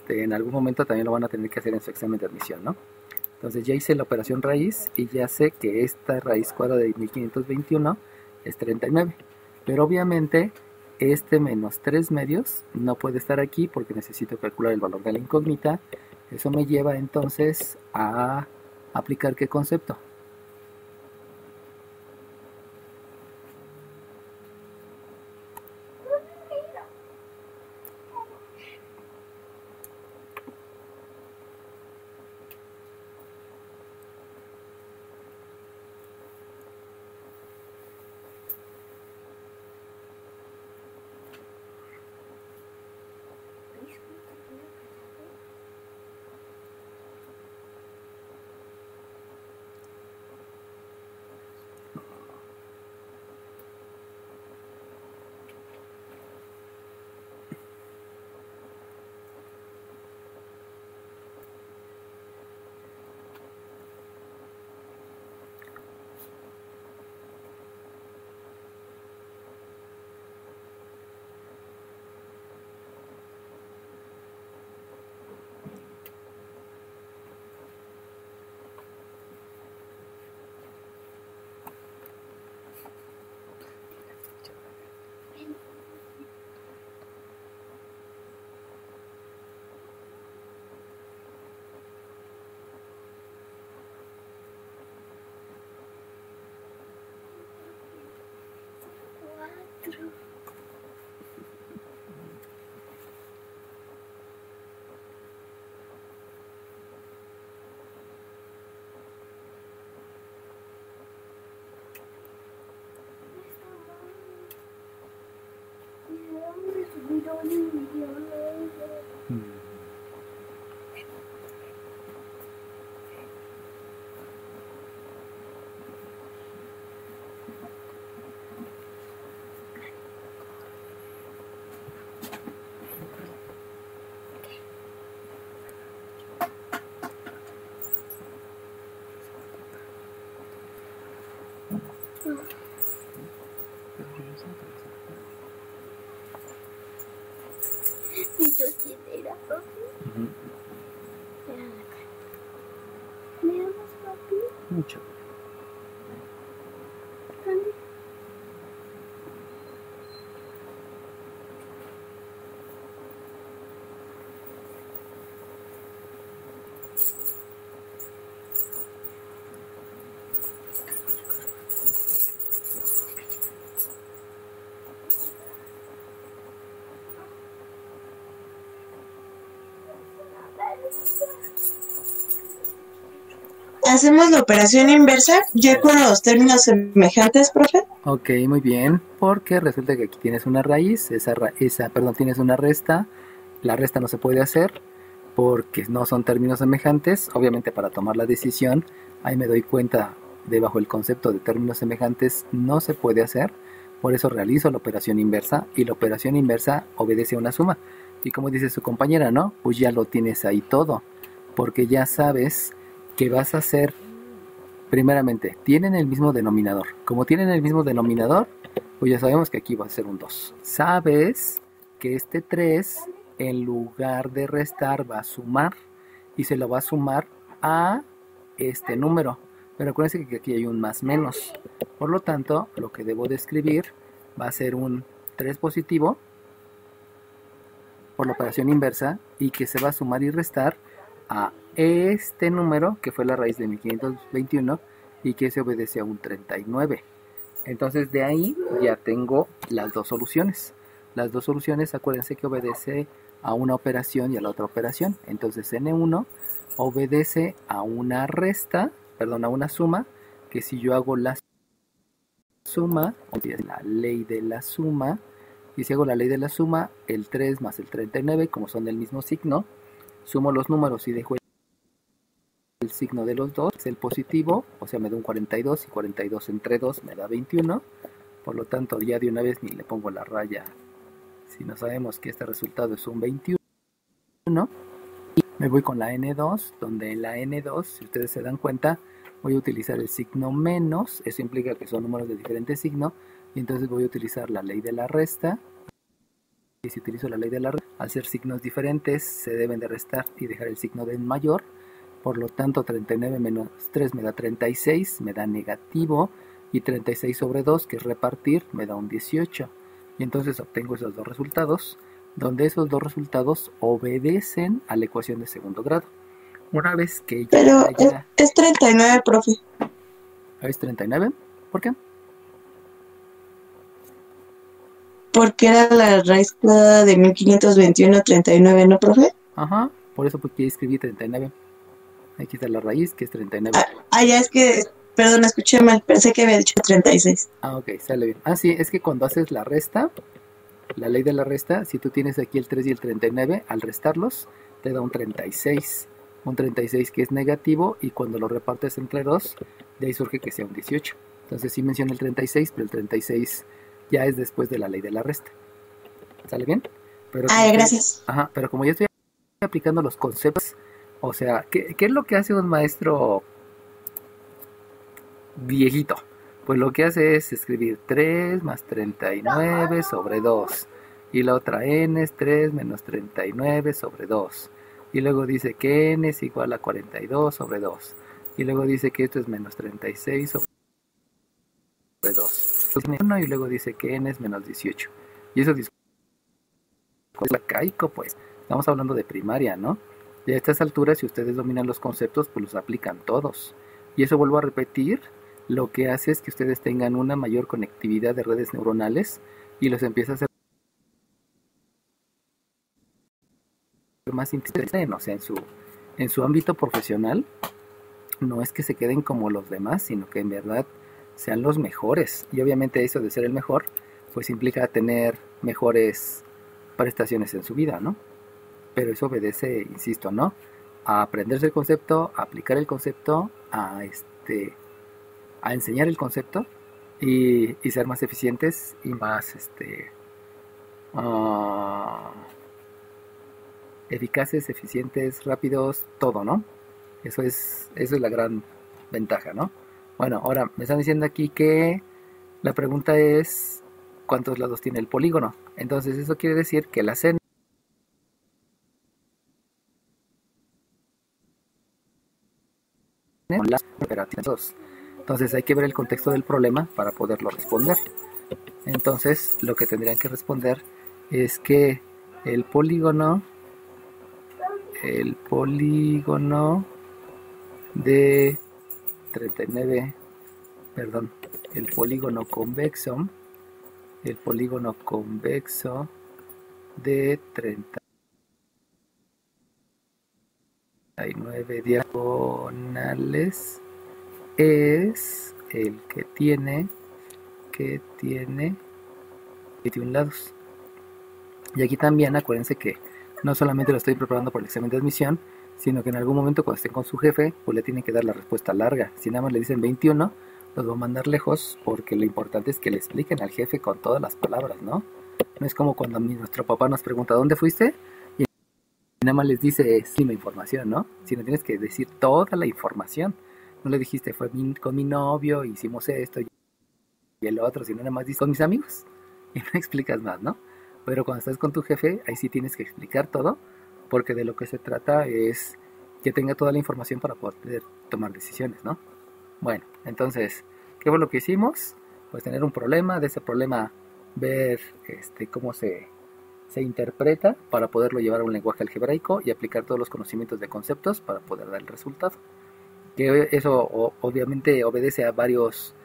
en algún momento también lo van a tener que hacer en su examen de admisión, ¿no? Entonces ya hice la operación raíz y ya sé que esta raíz cuadrada de 1521 es 39, pero obviamente este menos 3 medios no puede estar aquí porque necesito calcular el valor de la incógnita. Eso me lleva entonces a aplicar ¿qué concepto? ¿Y yo quién era, papi? Uh-huh. Era la cara. ¿Me amas, papi? Mucho. ¿Dónde? ¿Hacemos la operación inversa ya con los términos semejantes, profe? Ok, muy bien, porque resulta que aquí tienes una raíz, tienes una resta, la resta no se puede hacer porque no son términos semejantes, obviamente para tomar la decisión, ahí me doy cuenta debajo del concepto de términos semejantes no se puede hacer, por eso realizo la operación inversa y la operación inversa obedece a una suma, y como dice su compañera, ¿no? Pues ya lo tienes ahí todo, porque ya sabes que vas a hacer. Primeramente, tienen el mismo denominador. Como tienen el mismo denominador, pues ya sabemos que aquí va a ser un 2. Sabes que este 3, en lugar de restar, va a sumar. Y se lo va a sumar a este número. Pero acuérdense que aquí hay un más menos. Por lo tanto, lo que debo de escribir va a ser un 3 positivo por la operación inversa. Y que se va a sumar y restar a este número que fue la raíz de 1521 y que se obedece a un 39. Entonces de ahí ya tengo las dos soluciones. Las dos soluciones, acuérdense que obedece a una operación y a la otra operación. Entonces N1 obedece a una resta, perdón, a una suma, que si yo hago la suma, la ley de la suma, Y si hago la ley de la suma, el 3 más el 39, como son del mismo signo, sumo los números y dejo el signo de los dos, es el positivo, o sea me da un 42, y 42 entre 2 me da 21, por lo tanto ya de una vez ni le pongo la raya, si no sabemos que este resultado es un 21, y me voy con la N2, donde en la N2, si ustedes se dan cuenta, voy a utilizar el signo menos, eso implica que son números de diferente signo, y entonces voy a utilizar la ley de la resta, y si utilizo la ley de la resta, al ser signos diferentes, se deben de restar y dejar el signo de mayor, por lo tanto 39 menos 3 me da 36, me da negativo, y 36 sobre 2, que es repartir, me da un 18, y entonces obtengo esos dos resultados, donde esos dos resultados obedecen a la ecuación de segundo grado. Una vez que ya Pero haya... es 39, profe. ¿Es 39? ¿Por qué? Porque era la raíz cuadrada de 1521, 39, ¿no, profe? Ajá, por eso porque escribí 39. Aquí está la raíz, que es 39. Ya es que, perdón, escuché mal, pensé que había dicho 36. Ah, ok, sale bien. Ah, sí, es que cuando haces la resta, la ley de la resta, si tú tienes aquí el 3 y el 39, al restarlos, te da un 36. Un 36 que es negativo, y cuando lo repartes entre 2, de ahí surge que sea un 18. Entonces sí menciona el 36, pero el 36 ya es después de la ley de la resta. ¿Sale bien? Pero Gracias. Ajá, pero como ya estoy aplicando los conceptos, o sea, ¿qué es lo que hace un maestro viejito? Pues lo que hace es escribir 3 más 39 sobre 2. Y la otra n es 3 menos 39 sobre 2. Y luego dice que n es igual a 42 sobre 2. Y luego dice que esto es menos 36 sobre 2. Y luego dice que n es menos 18. Y eso es arcaico, pues. Estamos hablando de primaria, ¿no? Y a estas alturas, si ustedes dominan los conceptos, pues los aplican todos. Y eso, vuelvo a repetir, lo que hace es que ustedes tengan una mayor conectividad de redes neuronales y los empieza a hacer más inteligentes. O sea, en su ámbito profesional, no es que se queden como los demás, sino que en verdad sean los mejores. Y obviamente eso de ser el mejor, pues implica tener mejores prestaciones en su vida, ¿no? Pero eso obedece, insisto, ¿no? A aprenderse el concepto, a aplicar el concepto, a enseñar el concepto y ser más eficientes y más eficaces, eficientes, rápidos, todo, ¿no? Eso es la gran ventaja, ¿no? Bueno, ahora me están diciendo aquí que la pregunta es ¿cuántos lados tiene el polígono? Entonces eso quiere decir que la n son las operativas. Entonces hay que ver el contexto del problema para poderlo responder. Entonces lo que tendrían que responder es que el polígono de 39, perdón, el polígono convexo de 39 diagonales es el que tiene 21 lados. Y aquí también acuérdense que no solamente lo estoy preparando para el examen de admisión, sino que en algún momento cuando estén con su jefe, pues le tienen que dar la respuesta larga. Si nada más le dicen 21, los va a mandar lejos, porque lo importante es que le expliquen al jefe con todas las palabras, ¿no? No es como cuando nuestro papá nos pregunta ¿dónde fuiste? Y nada más les dice sin la información, ¿no? Sino tienes que decir toda la información. No le dijiste fue con mi novio, hicimos esto y el otro, sino nada más dices con mis amigos. Y no explicas más, ¿no? Pero cuando estás con tu jefe, ahí sí tienes que explicar todo, porque de lo que se trata es que tenga toda la información para poder tomar decisiones, ¿no? Bueno, entonces, ¿qué fue lo que hicimos? Pues tener un problema, de ese problema ver cómo se interpreta para poderlo llevar a un lenguaje algebraico y aplicar todos los conocimientos de conceptos para poder dar el resultado. Que eso obviamente obedece a varios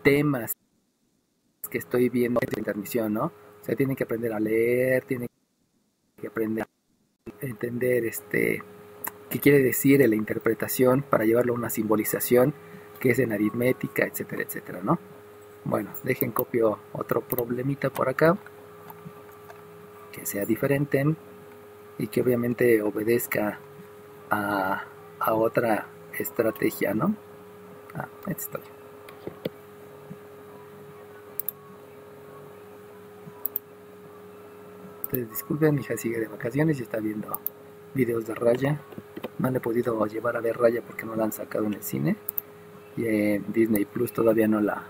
temas que estoy viendo en la transmisión, ¿no? O sea, tienen que aprender a leer, tienen que aprender a entender qué quiere decir en la interpretación para llevarlo a una simbolización que es en aritmética, etcétera, etcétera, ¿no? Bueno, dejen copio otro problemita por acá, que sea diferente y que obviamente obedezca a otra estrategia, ¿no? Este está bien. Entonces, disculpen, mi hija sigue de vacaciones y está viendo videos de Raya. No le he podido llevar a ver Raya porque no la han sacado en el cine. Y en Disney Plus todavía no la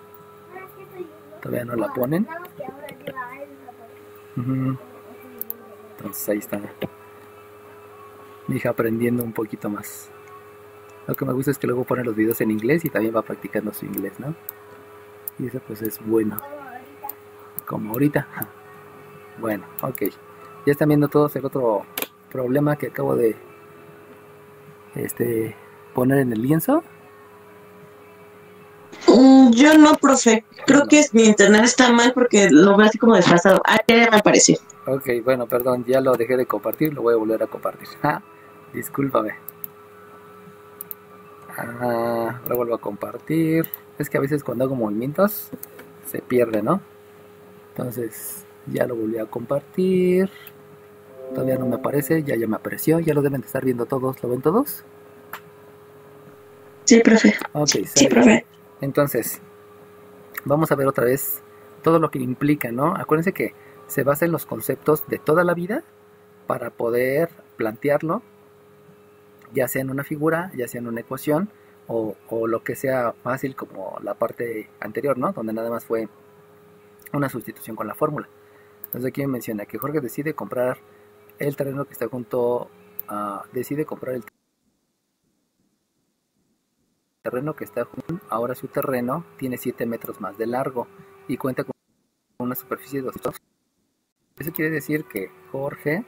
ponen. Entonces ahí está mi hija aprendiendo un poquito más. Lo que me gusta es que luego pone los videos en inglés y también va practicando su inglés, ¿no? Y eso pues es bueno. Como ahorita. Bueno, ok. Ya están viendo todos el otro problema que acabo de poner en el lienzo. Yo no, profe. Creo que mi internet está mal porque lo veo así como desfasado. Ya me apareció. Ok, bueno, perdón, ya lo dejé de compartir, lo voy a volver a compartir. Discúlpame. Lo vuelvo a compartir. Es que a veces cuando hago movimientos se pierde, ¿no? Entonces ya lo volví a compartir. Todavía no me aparece, ya me apareció. Ya lo deben de estar viendo todos. ¿Lo ven todos? Sí, profe. Ok, sí, profe. Entonces, vamos a ver otra vez todo lo que implica, ¿no? Acuérdense que se basa en los conceptos de toda la vida para poder plantearlo, ya sea en una figura, ya sea en una ecuación, o lo que sea fácil como la parte anterior, ¿no? Donde nada más fue una sustitución con la fórmula. Entonces aquí menciona que Jorge decide comprar el terreno que está junto a... Ahora su terreno tiene 7 metros más de largo y cuenta con una superficie de 200. Eso quiere decir que Jorge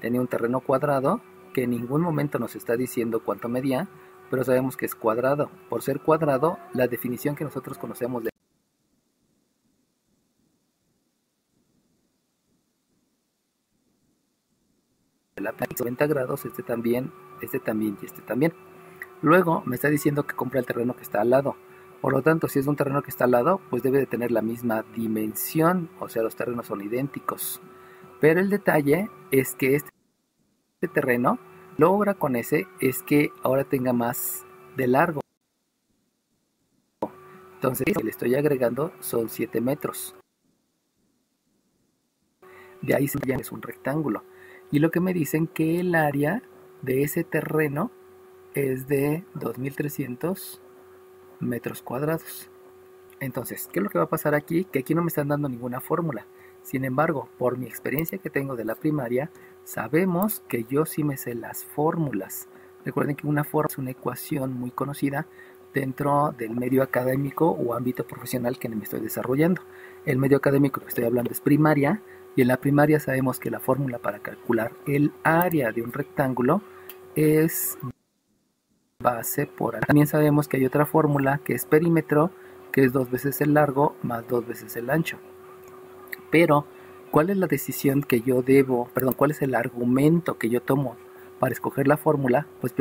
tenía un terreno cuadrado que en ningún momento nos está diciendo cuánto medía, pero sabemos que es cuadrado. Por ser cuadrado, la definición que nosotros conocemos de la planta 90 grados, este también y este también. Luego me está diciendo que compra el terreno que está al lado. Por lo tanto, si es un terreno que está al lado, pues debe de tener la misma dimensión, o sea, los terrenos son idénticos. Pero el detalle es que este terreno logra con ese es que ahora tenga más de largo. Entonces, lo que le estoy agregando son 7 metros. De ahí ya es un rectángulo. Y lo que me dicen que el área de ese terreno es de 2300 metros cuadrados. Entonces, ¿qué es lo que va a pasar aquí? Que aquí no me están dando ninguna fórmula. Sin embargo, por mi experiencia que tengo de la primaria, sabemos que yo sí me sé las fórmulas. Recuerden que una fórmula es una ecuación muy conocida dentro del medio académico o ámbito profesional que me estoy desarrollando. El medio académico que estoy hablando es primaria, y en la primaria sabemos que la fórmula para calcular el área de un rectángulo es base por área. También sabemos que hay otra fórmula que es perímetro, que es 2 veces el largo más 2 veces el ancho. Pero, ¿cuál es la decisión que yo cuál es el argumento que yo tomo para escoger la fórmula? Pues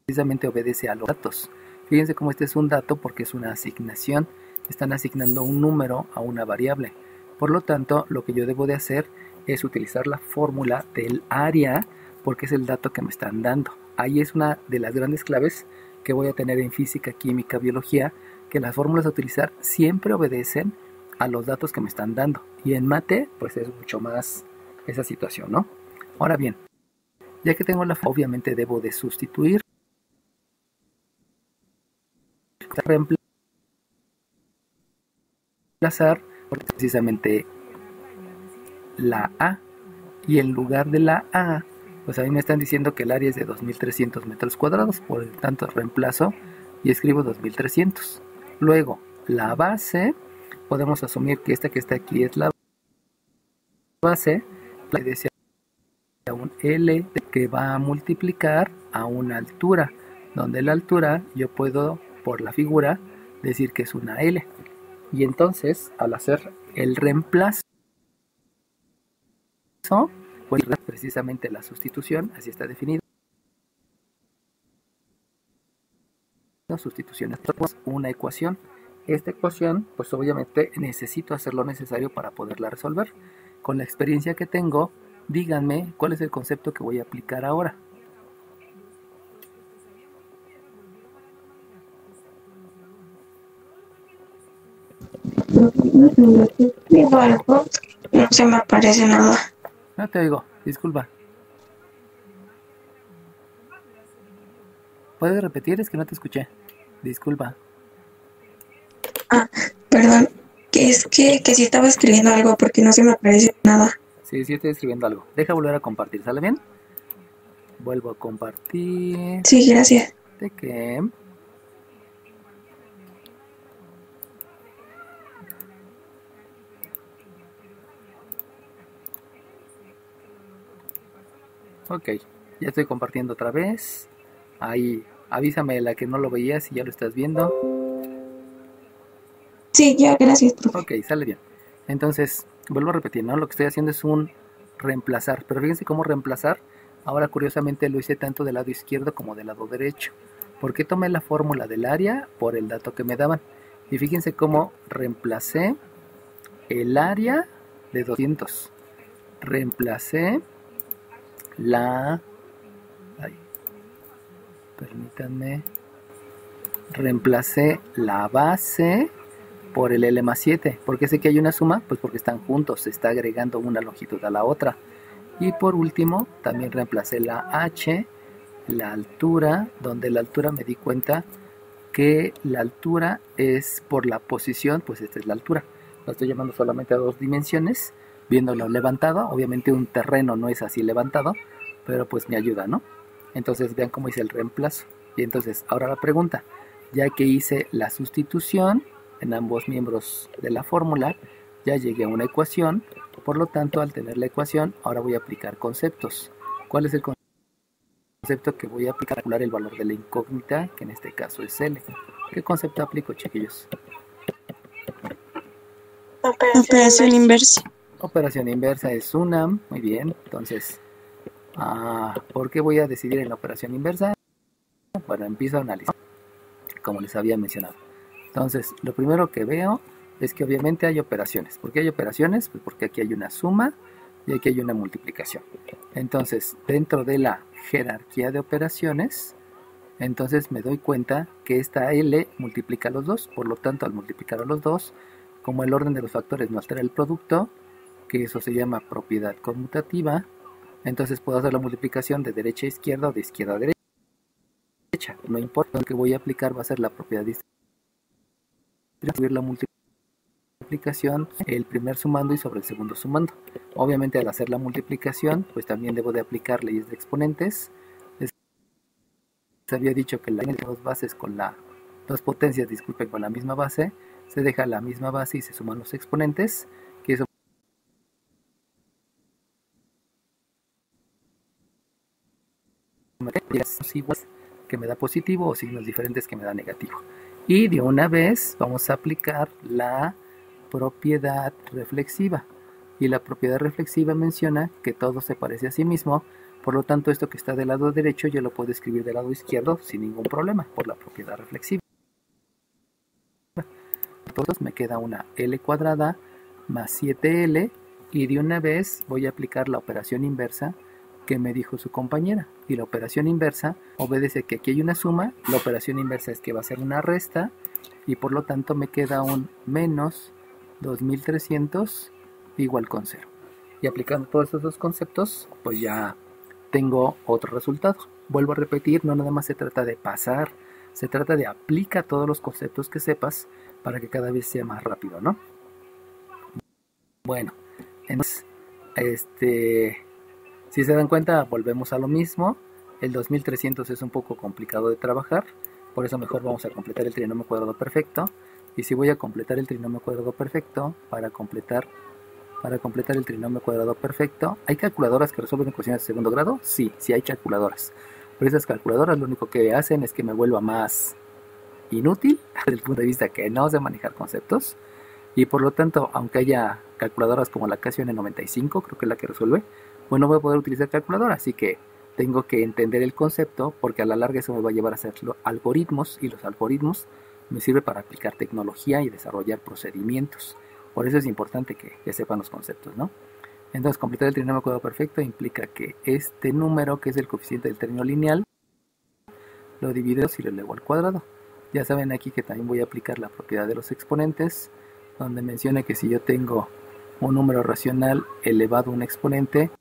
precisamente obedece a los datos. Fíjense cómo este es un dato porque es una asignación. Están asignando un número a una variable. Por lo tanto, lo que yo debo de hacer es utilizar la fórmula del área porque es el dato que me están dando. Ahí es una de las grandes claves que voy a tener en física, química, biología, que las fórmulas a utilizar siempre obedecen a los datos que me están dando. Y en mate, pues es mucho más esa situación, ¿no? Ahora bien, ya que tengo la fórmula, obviamente debo de sustituir, reemplazar precisamente la A. Y en lugar de la A, pues a mí me están diciendo que el área es de 2300 metros cuadrados, por lo tanto reemplazo y escribo 2300. Luego, la base, podemos asumir que esta que está aquí es la base, le desea un L que va a multiplicar a una altura, donde la altura yo puedo, por la figura, decir que es una L. Y entonces, al hacer el reemplazo, pues precisamente la sustitución, así está definido. Sustitución es una ecuación esta ecuación, pues obviamente necesito hacer lo necesario para poderla resolver. Con la experiencia que tengo, díganme cuál es el concepto que voy a aplicar ahora. Digo algo, no se me aparece nada. No te oigo, disculpa. ¿Puedes repetir? Es que no te escuché. Disculpa. Perdón, que es que si estaba escribiendo algo porque no se me aparece nada. Sí, sí estoy escribiendo algo. Deja volver a compartir, ¿sale bien? Vuelvo a compartir. Sí, gracias. ¿De qué? Ok, ya estoy compartiendo otra vez. Ahí, avísame la que no lo veías si ya lo estás viendo. Sí, ya, gracias, profe. Ok, sale bien. Entonces, vuelvo a repetir, ¿no? Lo que estoy haciendo es un reemplazar. Pero fíjense cómo reemplazar. Ahora, curiosamente, lo hice tanto del lado izquierdo como del lado derecho. ¿Por qué tomé la fórmula del área? Por el dato que me daban. Y fíjense cómo reemplacé el área de 200. Reemplacé la... Ay, permítanme. Reemplacé la base por el L más 7. ¿Por qué sé que hay una suma? Pues porque están juntos, se está agregando una longitud a la otra. Y por último, también reemplacé la H, la altura, donde la altura me di cuenta que la altura es por la posición, pues esta es la altura. Lo estoy llamando solamente a 2 dimensiones, viéndolo levantado. Obviamente un terreno no es así levantado, pero pues me ayuda, ¿no? Entonces vean cómo hice el reemplazo. Y entonces, ahora la pregunta, ya que hice la sustitución en ambos miembros de la fórmula, ya llegué a una ecuación. Por lo tanto, al tener la ecuación, ahora voy a aplicar conceptos. ¿Cuál es el concepto que voy a aplicar? Calcular el valor de la incógnita, que en este caso es L. ¿Qué concepto aplico, chiquillos? Operación inversa. Operación inversa es una. Muy bien. Entonces, ¿por qué voy a decidir en la operación inversa? Bueno, empiezo a analizar, como les había mencionado. Entonces, lo primero que veo es que obviamente hay operaciones. ¿Por qué hay operaciones? Pues porque aquí hay una suma y aquí hay una multiplicación. Entonces, dentro de la jerarquía de operaciones, entonces me doy cuenta que esta L multiplica a los dos. Por lo tanto, al multiplicar a los dos, como el orden de los factores no altera el producto, que eso se llama propiedad conmutativa, entonces puedo hacer la multiplicación de derecha a izquierda o de izquierda a derecha. No importa, lo que voy a aplicar va a ser la propiedad distribuir la multiplicación, el primer sumando y sobre el segundo sumando. Obviamente al hacer la multiplicación, pues también debo de aplicar leyes de exponentes. Les había dicho que la dos bases con la dos potencias, disculpen, con la misma base, se deja la misma base y se suman los exponentes, que eso iguales que me da positivo o signos diferentes que me da negativo. Y de una vez vamos a aplicar la propiedad reflexiva. Y la propiedad reflexiva menciona que todo se parece a sí mismo. Por lo tanto, esto que está del lado derecho yo lo puedo escribir del lado izquierdo sin ningún problema por la propiedad reflexiva. Entonces me queda una L cuadrada más 7L y de una vez voy a aplicar la operación inversa que me dijo su compañera. Y la operación inversa obedece que aquí hay una suma, la operación inversa es que va a ser una resta y por lo tanto me queda un menos 2300 igual con 0. Y aplicando todos esos dos conceptos, pues ya tengo otro resultado. Vuelvo a repetir, no nada más se trata de pasar, se trata de aplicar todos los conceptos que sepas para que cada vez sea más rápido, ¿no? Bueno, entonces, si se dan cuenta, volvemos a lo mismo. El 2300 es un poco complicado de trabajar, por eso mejor vamos a completar el trinomio cuadrado perfecto. Y si voy a completar el trinomio cuadrado perfecto, para completar el trinomio cuadrado perfecto, ¿hay calculadoras que resuelven ecuaciones de segundo grado? Sí, sí hay calculadoras. Pero esas calculadoras lo único que hacen es que me vuelva más inútil desde el punto de vista que no sé manejar conceptos. Y por lo tanto, aunque haya calculadoras como la Casio N95, creo que es la que resuelve, pues no voy a poder utilizar calculadora, así que tengo que entender el concepto porque a la larga eso me va a llevar a hacer algoritmos y los algoritmos me sirve para aplicar tecnología y desarrollar procedimientos. Por eso es importante que sepan los conceptos, ¿no? Entonces, completar el trinomio cuadrado perfecto implica que este número, que es el coeficiente del término lineal, lo divido y lo elevo al cuadrado. Ya saben aquí que también voy a aplicar la propiedad de los exponentes, donde menciona que si yo tengo un número racional elevado a un exponente,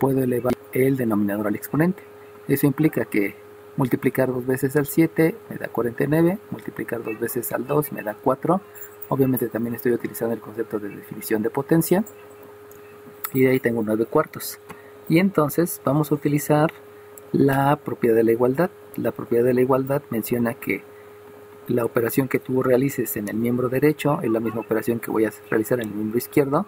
puedo elevar el denominador al exponente. Eso implica que multiplicar 2 veces al 7 me da 49, multiplicar 2 veces al 2 me da 4. Obviamente también estoy utilizando el concepto de definición de potencia. Y de ahí tengo 9 cuartos. Y entonces vamos a utilizar la propiedad de la igualdad. La propiedad de la igualdad menciona que la operación que tú realices en el miembro derecho es la misma operación que voy a realizar en el miembro izquierdo.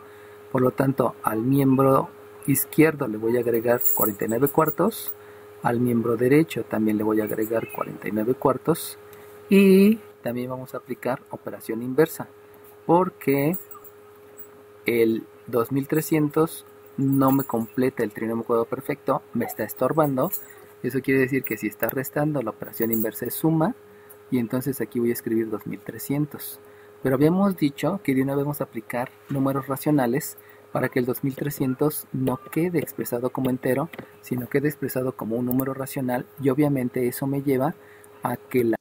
Por lo tanto, al miembro izquierdo le voy a agregar 49 cuartos. Al miembro derecho también le voy a agregar 49 cuartos. Y también vamos a aplicar operación inversa, porque el 2300 no me completa el trinomio cuadrado perfecto, me está estorbando. Eso quiere decir que si está restando, la operación inversa es suma, y entonces aquí voy a escribir 2300. Pero habíamos dicho que de una vez vamos a aplicar números racionales para que el 2300 no quede expresado como entero, sino quede expresado como un número racional, y obviamente eso me lleva a que la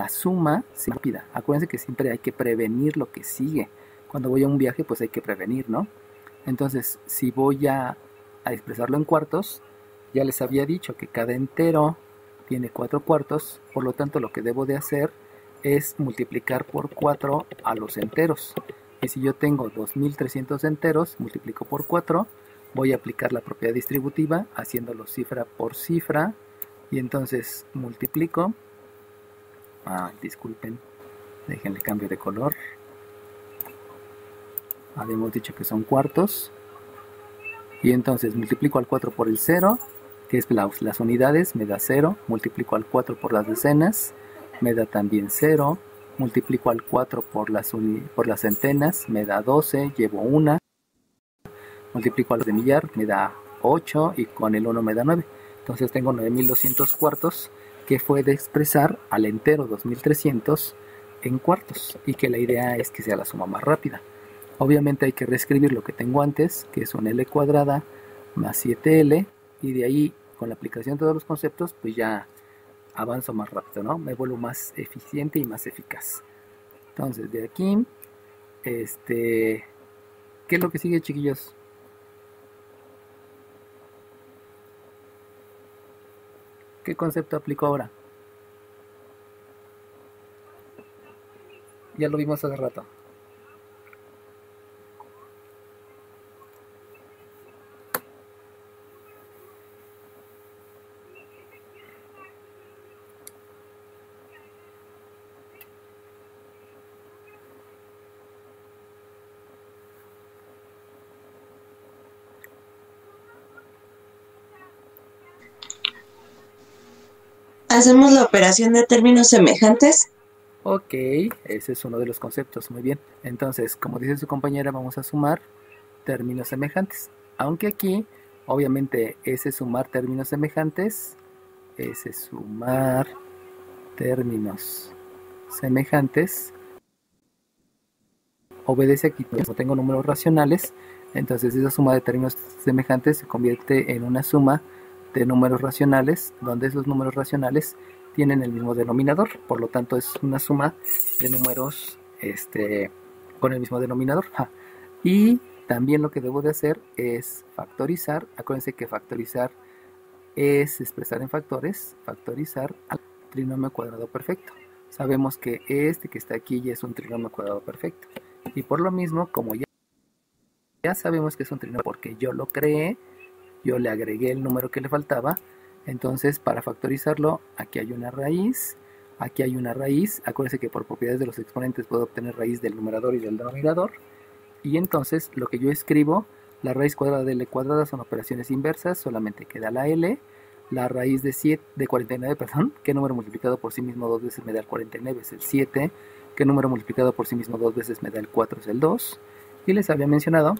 suma sea rápida. Acuérdense que siempre hay que prevenir lo que sigue. Cuando voy a un viaje, pues hay que prevenir, ¿no? Entonces, si voy a expresarlo en cuartos, ya les había dicho que cada entero tiene 4 cuartos, por lo tanto lo que debo de hacer es multiplicar por 4 a los enteros. Y si yo tengo 2300 enteros, multiplico por 4, voy a aplicar la propiedad distributiva haciéndolo cifra por cifra, y entonces multiplico, disculpen, déjenle cambio de color. Habíamos dicho que son cuartos, y entonces multiplico al 4 por el 0, que es las unidades, me da 0, multiplico al 4 por las decenas, me da también 0, multiplico al 4 por las centenas, me da 12, llevo 1, multiplico al de millar, me da 8, y con el 1 me da 9. Entonces tengo 9200 cuartos, que fue de expresar al entero 2300 en cuartos, y que la idea es que sea la suma más rápida. Obviamente hay que reescribir lo que tengo antes, que es un L cuadrada más 7L, y de ahí, con la aplicación de todos los conceptos, pues ya avanzo más rápido, ¿no? Me vuelvo más eficiente y más eficaz. Entonces, de aquí, ¿qué es lo que sigue, chiquillos? ¿Qué concepto aplico ahora? Ya lo vimos hace rato. ¿Hacemos la operación de términos semejantes? Ok, ese es uno de los conceptos, muy bien. Entonces, como dice su compañera, vamos a sumar términos semejantes. Aunque aquí, obviamente, ese sumar términos semejantes, obedece aquí, no tengo números racionales, entonces esa suma de términos semejantes se convierte en una suma de números racionales, donde esos números racionales tienen el mismo denominador, por lo tanto es una suma de números con el mismo denominador. Y también lo que debo de hacer es factorizar. Acuérdense que factorizar es expresar en factores, factorizar al trinomio cuadrado perfecto. Sabemos que que está aquí ya es un trinomio cuadrado perfecto, y por lo mismo, como ya sabemos que es un trinomio porque yo lo creé, yo le agregué el número que le faltaba. Entonces, para factorizarlo, aquí hay una raíz, aquí hay una raíz. Acuérdense que por propiedades de los exponentes puedo obtener raíz del numerador y del denominador. Y entonces, lo que yo escribo, la raíz cuadrada de L cuadrada son operaciones inversas, solamente queda la L. La raíz de 49, ¿qué número multiplicado por sí mismo 2 veces me da el 49? Es el 7. ¿Qué número multiplicado por sí mismo 2 veces me da el 4? Es el 2. Y les había mencionado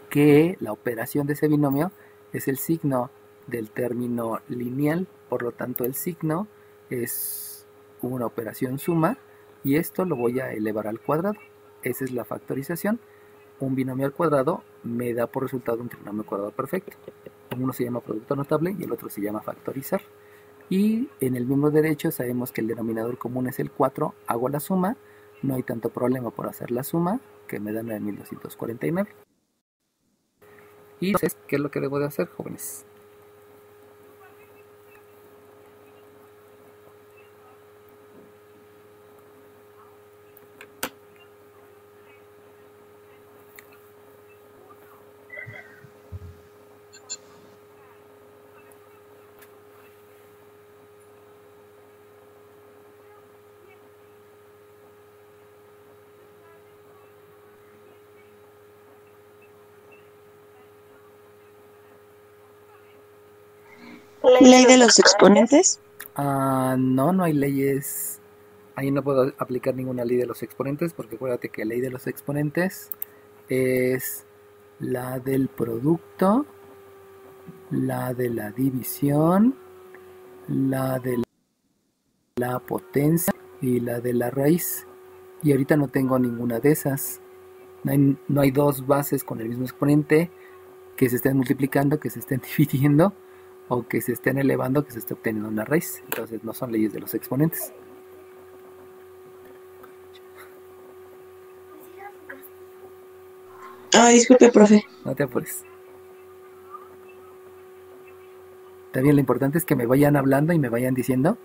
que la operación de ese binomio es el signo del término lineal, por lo tanto el signo es una operación suma y esto lo voy a elevar al cuadrado. Esa es la factorización. Un binomio al cuadrado me da por resultado un trinomio cuadrado perfecto. Uno se llama producto notable y el otro se llama factorizar. Y en el mismo derecho sabemos que el denominador común es el 4. Hago la suma. No hay tanto problema por hacer la suma, que me da 9249. Y entonces, ¿qué es lo que debo de hacer, jóvenes? Ley de los exponentes. No hay leyes. Ahí no puedo aplicar ninguna ley de los exponentes porque acuérdate que la ley de los exponentes es la del producto, la de la división, la de la potencia y la de la raíz. Y ahorita no tengo ninguna de esas. No hay dos bases con el mismo exponente que se estén multiplicando, que se estén dividiendo o que se estén elevando, que se esté obteniendo una raíz. Entonces no son leyes de los exponentes. Disculpe, profe. No te apures. También lo importante es que me vayan hablando y me vayan diciendo,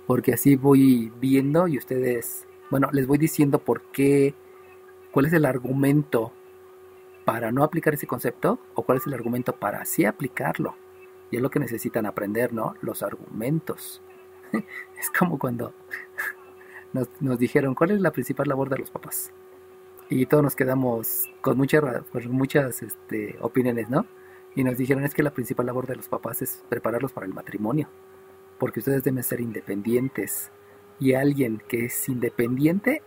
porque así voy viendo y ustedes, bueno, les voy diciendo por qué, cuál es el argumento para no aplicar ese concepto o cuál es el argumento para sí aplicarlo. Y es lo que necesitan aprender, ¿no? Los argumentos. Es como cuando nos dijeron, ¿cuál es la principal labor de los papás? Y todos nos quedamos con muchas opiniones, ¿no? Y nos dijeron, es que la principal labor de los papás es prepararlos para el matrimonio. Porque ustedes deben ser independientes. Y alguien que es independiente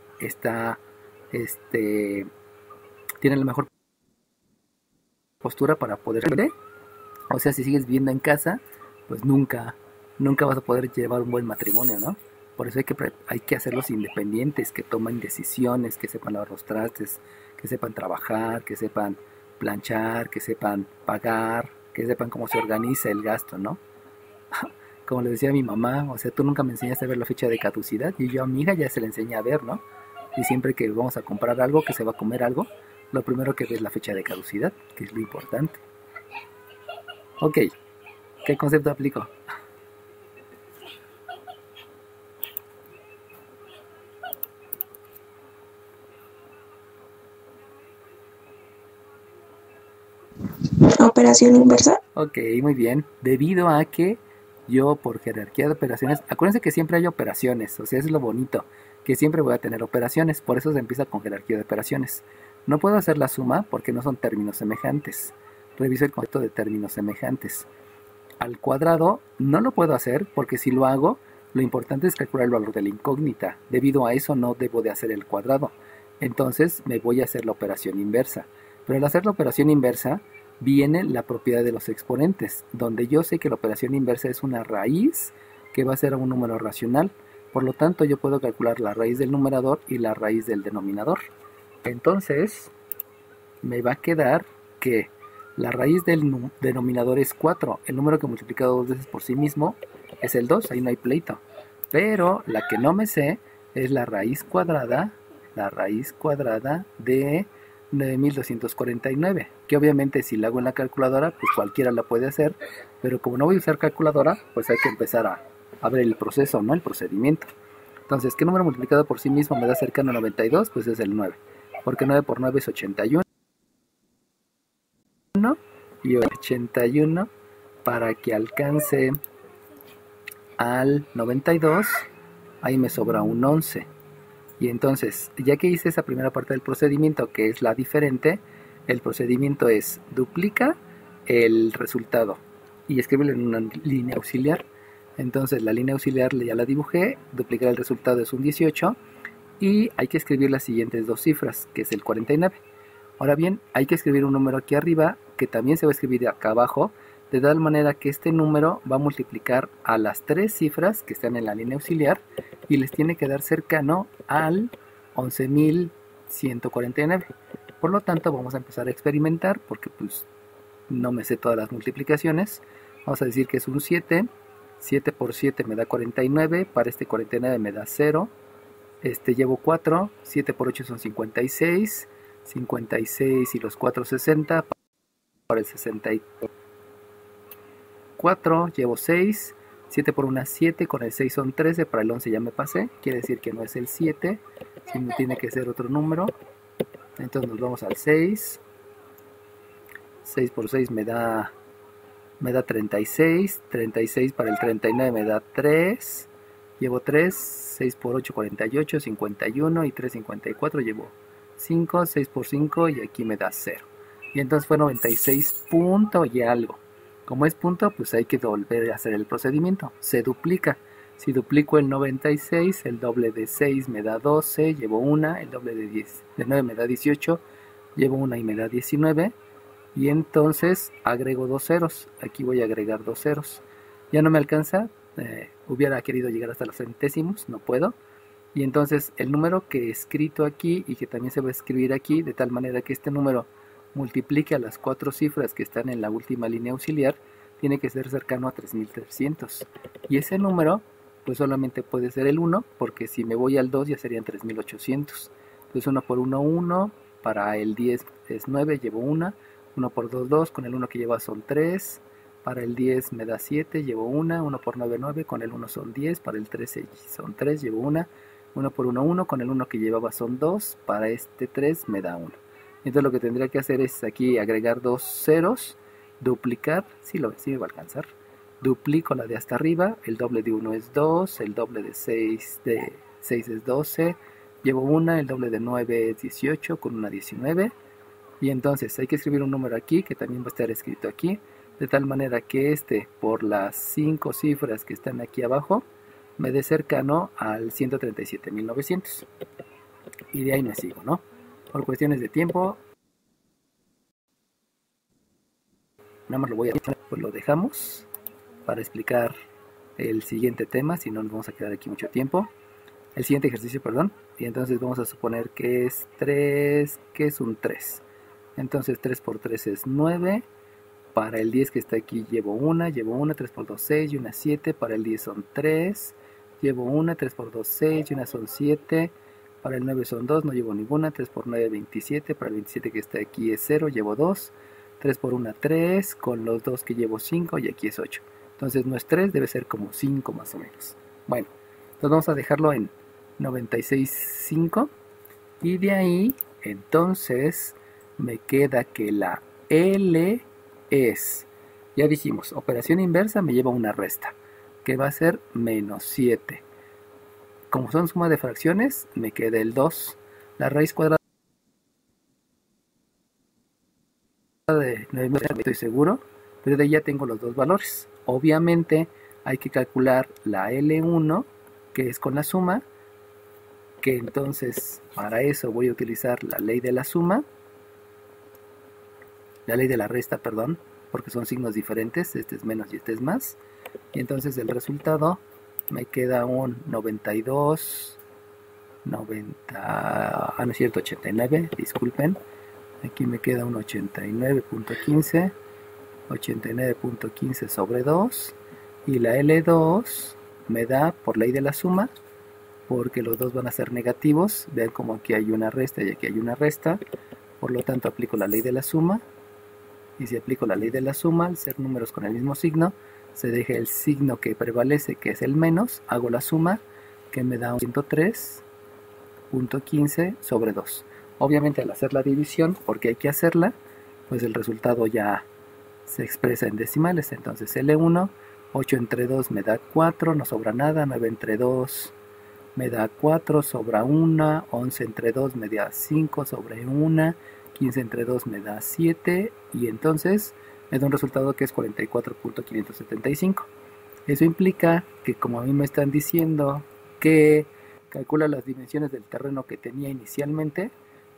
tiene la mejor postura para poder vivir. O sea, si sigues viviendo en casa, pues nunca vas a poder llevar un buen matrimonio, ¿no? Por eso hay que hacerlos independientes, que tomen decisiones, que sepan lavar los trastes, que sepan trabajar, que sepan planchar, que sepan pagar, que sepan cómo se organiza el gasto, ¿no? Como le decía a mi mamá, o sea, tú nunca me enseñaste a ver la fecha de caducidad y yo a mi hija ya se la enseñé a ver, ¿no? Y siempre que vamos a comprar algo, que se va a comer algo, lo primero que ve es la fecha de caducidad, que es lo importante. Ok, ¿qué concepto aplico? Operación inversa. Ok, muy bien. Debido a que yo por jerarquía de operaciones, acuérdense que siempre hay operaciones, o sea, es lo bonito, que siempre voy a tener operaciones, por eso se empieza con jerarquía de operaciones. No puedo hacer la suma porque no son términos semejantes. Reviso el concepto de términos semejantes. Al cuadrado no lo puedo hacer porque si lo hago, lo importante es calcular el valor de la incógnita. Debido a eso no debo de hacer el cuadrado. Entonces me voy a hacer la operación inversa. Pero al hacer la operación inversa viene la propiedad de los exponentes, donde yo sé que la operación inversa es una raíz que va a ser un número racional. Por lo tanto, yo puedo calcular la raíz del numerador y la raíz del denominador. Entonces, me va a quedar que la raíz del denominador es 4. El número que multiplicado dos veces por sí mismo es el 2, ahí no hay pleito. Pero la que no me sé es la raíz cuadrada de 9249, que obviamente si la hago en la calculadora, pues cualquiera la puede hacer, pero como no voy a usar calculadora, pues hay que empezar a ver el proceso, ¿no? El procedimiento. Entonces, ¿qué número multiplicado por sí mismo me da cercano a 92? Pues es el 9, porque 9 por 9 es 81, y 81 para que alcance al 92, ahí me sobra un 11. Y entonces, ya que hice esa primera parte del procedimiento, que es la diferente, el procedimiento es duplica el resultado y escríbelo en una línea auxiliar. Entonces la línea auxiliar ya la dibujé, duplicar el resultado es un 18 y hay que escribir las siguientes dos cifras, que es el 49. Ahora bien, hay que escribir un número aquí arriba, que también se va a escribir acá abajo, de tal manera que este número va a multiplicar a las 3 cifras que están en la línea auxiliar y les tiene que dar cercano al 11.149. Por lo tanto, vamos a empezar a experimentar porque pues no me sé todas las multiplicaciones. Vamos a decir que es un 7. 7 por 7 me da 49. Para este 49 me da 0. Llevo 4. 7 por 8 son 56. 56 y los 4, 60. Para el 64 llevo 6. 7 por 1, 7. Con el 6 son 13. Para el 11 ya me pasé. Quiere decir que no es el 7, sino tiene que ser otro número. Entonces nos vamos al 6. 6 por 6 me da 36. 36 para el 39 me da 3. Llevo 3. 6 por 8, 48. 51 y 3, 54. Llevo 5. 6 por 5 y aquí me da 0. Y entonces fue 96 punto y algo. Como es punto, pues hay que volver a hacer el procedimiento. Se duplica. Si duplico el 96, el doble de 6 me da 12, llevo 1. El doble de 9 me da 18, llevo 1 y me da 19. Y entonces agrego 2 ceros. Aquí voy a agregar 2 ceros. Ya no me alcanza. Hubiera querido llegar hasta los centésimos, no puedo. Y entonces el número que he escrito aquí y que también se va a escribir aquí, de tal manera que este número multiplique a las 4 cifras que están en la última línea auxiliar, tiene que ser cercano a 3300. Y ese número pues solamente puede ser el 1, porque si me voy al 2 ya serían 3800. Entonces 1 por 1, 1. Para el 10 es 9, llevo 1. 1 por 2, 2. Con el 1 que lleva son 3. Para el 10 me da 7, llevo 1. 1 por 9, 9. Con el 1 son 10. Para el 13 son 3, llevo 1. 1 por 1, 1. Con el 1 que llevaba son 2. Para este 3 me da 1. Entonces lo que tendría que hacer es aquí agregar 2 ceros, duplicar, sí me va a alcanzar, duplico la de hasta arriba, el doble de 1 es 2, el doble de 6 es 12, llevo 1, el doble de 9 es 18, con una 19, y entonces hay que escribir un número aquí, que también va a estar escrito aquí, de tal manera que por las 5 cifras que están aquí abajo, me dé cercano al 137.900, y de ahí me sigo, ¿no? Por cuestiones de tiempo, nada más pues lo dejamos para explicar el siguiente tema, si no nos vamos a quedar aquí mucho tiempo. El siguiente ejercicio, perdón, y entonces vamos a suponer que es 3, que es un 3. Entonces 3 por 3 es 9, para el 10 que está aquí llevo 1, 3 por 2, 6 y una 7, para el 10 son 3, llevo 1, 3 por 2, 6 y una son 7, para el 9 son 2, no llevo ninguna, 3 por 9, 27, para el 27 que está aquí es 0, llevo 2, 3 por 1, 3, con los 2 que llevo 5 y aquí es 8. Entonces no es 3, debe ser como 5 más o menos. Bueno, entonces vamos a dejarlo en 96.5 y de ahí entonces me queda que la L es, ya dijimos, operación inversa me lleva una resta, que va a ser menos 7. Como son suma de fracciones, me queda el 2. La raíz cuadrada de 9, estoy seguro, pero de ahí ya tengo los dos valores. Obviamente hay que calcular la L1, que es con la suma, que entonces para eso voy a utilizar la ley de la suma, la ley de la resta, perdón, porque son signos diferentes, este es menos y este es más, y entonces el resultado me queda un 92, 90, no es cierto, 89, disculpen, aquí me queda un 89.15, 89.15 sobre 2, y la L2 me da por ley de la suma, porque los dos van a ser negativos, vean como aquí hay una resta y aquí hay una resta, por lo tanto aplico la ley de la suma, y si aplico la ley de la suma, al ser números con el mismo signo, se deja el signo que prevalece, que es el menos, hago la suma, que me da un 103.15 sobre 2. Obviamente al hacer la división, porque hay que hacerla, pues el resultado ya se expresa en decimales, entonces L1, 8 entre 2 me da 4, no sobra nada, 9 entre 2 me da 4, sobra 1, 11 entre 2 me da 5, sobre 1, 15 entre 2 me da 7, y entonces me da un resultado que es 44.575. Eso implica que como a mí me están diciendo que calcula las dimensiones del terreno que tenía inicialmente,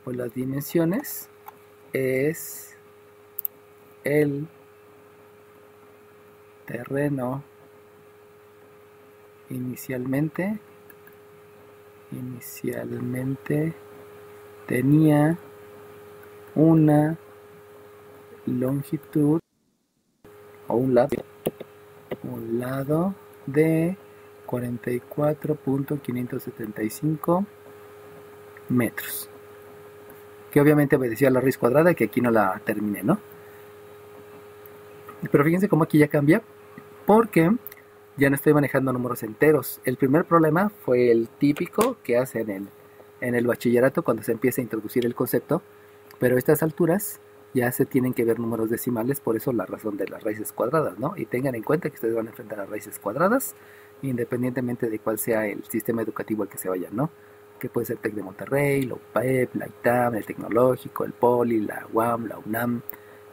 pues las dimensiones es el terreno inicialmente tenía una longitud o un lado de 44.575 metros, que obviamente obedecía a la raíz cuadrada, que aquí no la terminé, ¿no? Pero fíjense cómo aquí ya cambia, porque ya no estoy manejando números enteros. El primer problema fue el típico que hacen en el bachillerato cuando se empieza a introducir el concepto, pero a estas alturas ya se tienen que ver números decimales, por eso la razón de las raíces cuadradas, ¿no? Y tengan en cuenta que ustedes van a enfrentar a raíces cuadradas, independientemente de cuál sea el sistema educativo al que se vayan, ¿no? Que puede ser TEC de Monterrey, la UPAEP, la ITAM, el Tecnológico, el Poli, la UAM, la UNAM,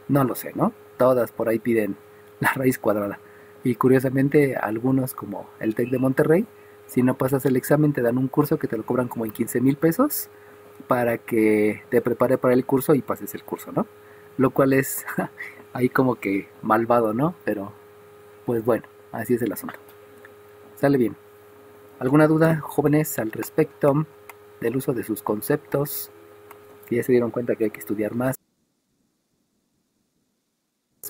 no lo sé, ¿no? Todas por ahí piden la raíz cuadrada. Y curiosamente, algunos como el TEC de Monterrey, si no pasas el examen, te dan un curso que te lo cobran como en 15,000 pesos para que te prepare para el curso y pases el curso, ¿no? Lo cual es ahí como que malvado, ¿no? Pero, pues bueno, así es el asunto. Sale bien. ¿Alguna duda, jóvenes, al respecto del uso de sus conceptos? Que ya se dieron cuenta que hay que estudiar más.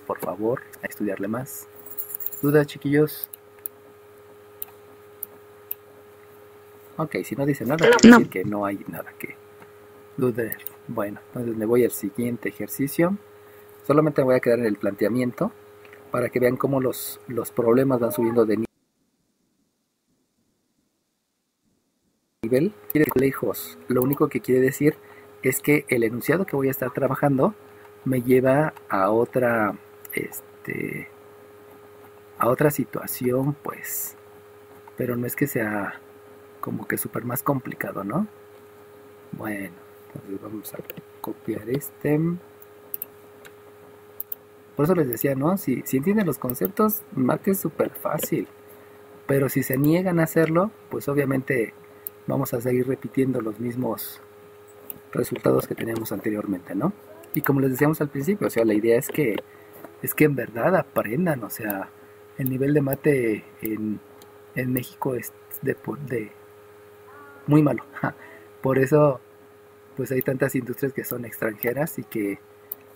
Por favor, a estudiarle más. ¿Dudas, chiquillos? Ok, si no dice nada, quiere decir que no hay nada que dudar. Bueno, entonces me voy al siguiente ejercicio. Solamente me voy a quedar en el planteamiento para que vean cómo los problemas van subiendo de nivel. Lejos. Lo único que quiere decir es que el enunciado que voy a estar trabajando me lleva a otra situación, pues, pero no es que sea como que súper más complicado, ¿no? Bueno, entonces vamos a copiar por eso les decía, ¿no? Si entienden los conceptos, Math es súper fácil, pero si se niegan a hacerlo, pues obviamente vamos a seguir repitiendo los mismos resultados que teníamos anteriormente, ¿no? Y como les decíamos al principio, o sea, la idea es que en verdad aprendan, o sea, el nivel de mate en México es de muy malo. Por eso, pues hay tantas industrias que son extranjeras y que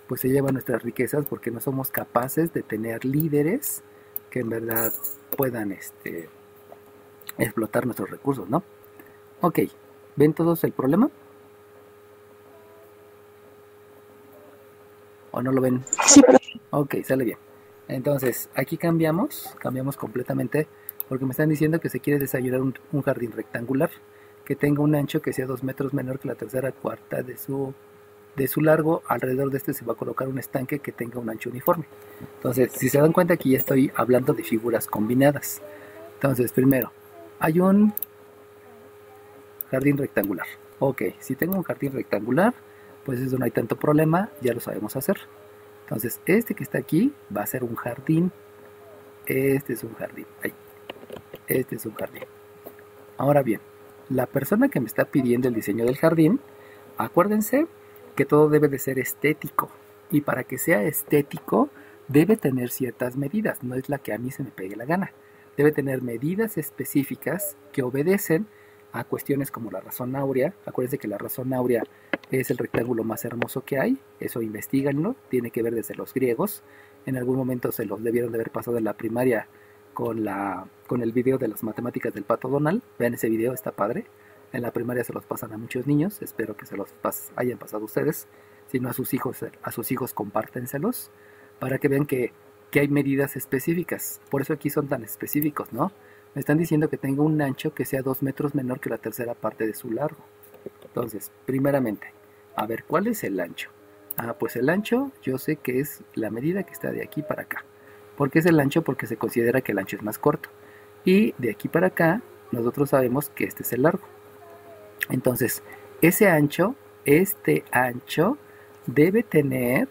pues se llevan nuestras riquezas porque no somos capaces de tener líderes que en verdad puedan explotar nuestros recursos, ¿no? Ok, ¿ven todos el problema? ¿O no lo ven? Sí, Ok, sale bien. Entonces, aquí cambiamos completamente porque me están diciendo que se quiere desarrollar un jardín rectangular que tenga un ancho que sea 2 metros menor que la tercera cuarta de su largo. Alrededor de se va a colocar un estanque que tenga un ancho uniforme. Entonces, si se dan cuenta, aquí ya estoy hablando de figuras combinadas. Entonces, primero, hay un jardín rectangular. Ok, si tengo un jardín rectangular, pues eso no hay tanto problema, ya lo sabemos hacer. Entonces, que está aquí va a ser un jardín. Este es un jardín. Ahí. Este es un jardín. Ahora bien, la persona que me está pidiendo el diseño del jardín, acuérdense que todo debe de ser estético. Y para que sea estético, debe tener ciertas medidas. No es la que a mí se me pegue la gana. Debe tener medidas específicas que obedecen a cuestiones como la razón áurea. Acuérdense que la razón áurea es el rectángulo más hermoso que hay. Eso investíganlo. Tiene que ver desde los griegos. En algún momento se los debieron de haber pasado en la primaria con el video de las matemáticas del Pato Donald. Vean ese video, está padre. En la primaria se los pasan a muchos niños. Espero que se los hayan pasado ustedes. Si no, a sus hijos compártenselos para que vean que hay medidas específicas. Por eso aquí son tan específicos, ¿no? Me están diciendo que tenga un ancho que sea 2 metros menor que la tercera parte de su largo. Entonces, primeramente, a ver, ¿cuál es el ancho? Pues el ancho yo sé que es la medida que está de aquí para acá. ¿Por qué es el ancho? Porque se considera que el ancho es más corto. Y de aquí para acá, nosotros sabemos que este es el largo. Entonces, este ancho debe tener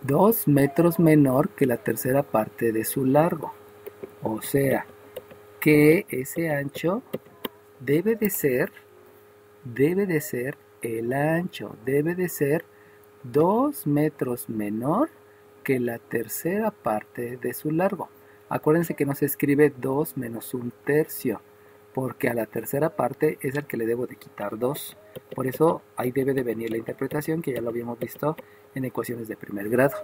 2 metros menor que la tercera parte de su largo. O sea, que ese ancho debe de ser el ancho debe de ser 2 metros menor que la tercera parte de su largo. Acuérdense que no se escribe 2 menos 1/3, porque a la tercera parte es al que le debo de quitar 2. Por eso ahí debe de venir la interpretación, que ya lo habíamos visto en ecuaciones de primer grado.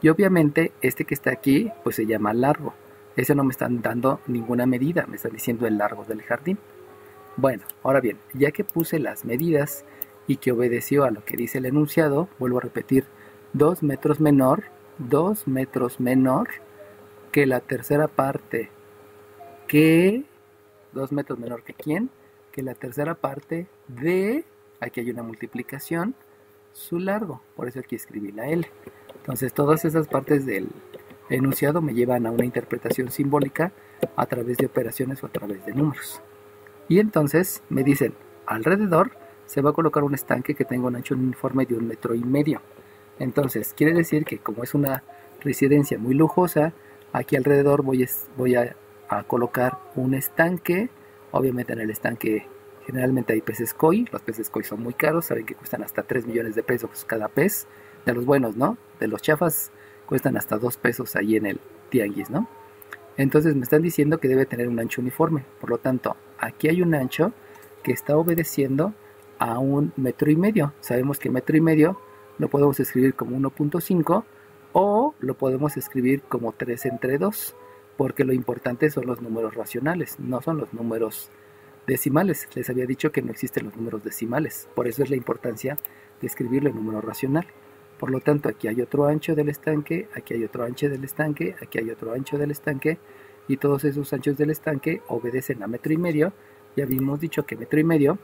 Y obviamente este que está aquí pues se llama largo. Ese no me están dando ninguna medida, me están diciendo el largo del jardín. Bueno, ahora bien, ya que puse las medidas y que obedeció a lo que dice el enunciado, vuelvo a repetir, 2 metros menor que la tercera parte, que 2 metros menor que quién, que la tercera parte de, aquí hay una multiplicación, su largo, por eso aquí escribí la L. Entonces todas esas partes del enunciado me llevan a una interpretación simbólica a través de operaciones o a través de números. Y entonces me dicen, alrededor se va a colocar un estanque que tenga un ancho uniforme de 1,5 metros. Entonces quiere decir que como es una residencia muy lujosa, aquí alrededor voy a colocar un estanque. Obviamente en el estanque generalmente hay peces koi. Los peces koi son muy caros, saben que cuestan hasta 3 millones de pesos cada pez. De los buenos, ¿no? De los chafas cuestan hasta 2 pesos ahí en el tianguis, ¿no? Entonces me están diciendo que debe tener un ancho uniforme. Por lo tanto, aquí hay un ancho que está obedeciendo a 1,5 metros. Sabemos que 1,5 metros lo podemos escribir como 1,5 o lo podemos escribir como 3 entre 2, porque lo importante son los números racionales, no son los números decimales. Les había dicho que no existen los números decimales, por eso es la importancia de escribirlo en número racional. Por lo tanto, aquí hay otro ancho del estanque, aquí hay otro ancho del estanque, aquí hay otro ancho del estanque, y todos esos anchos del estanque obedecen a 1,5 metros. Ya habíamos dicho que 1,5 metros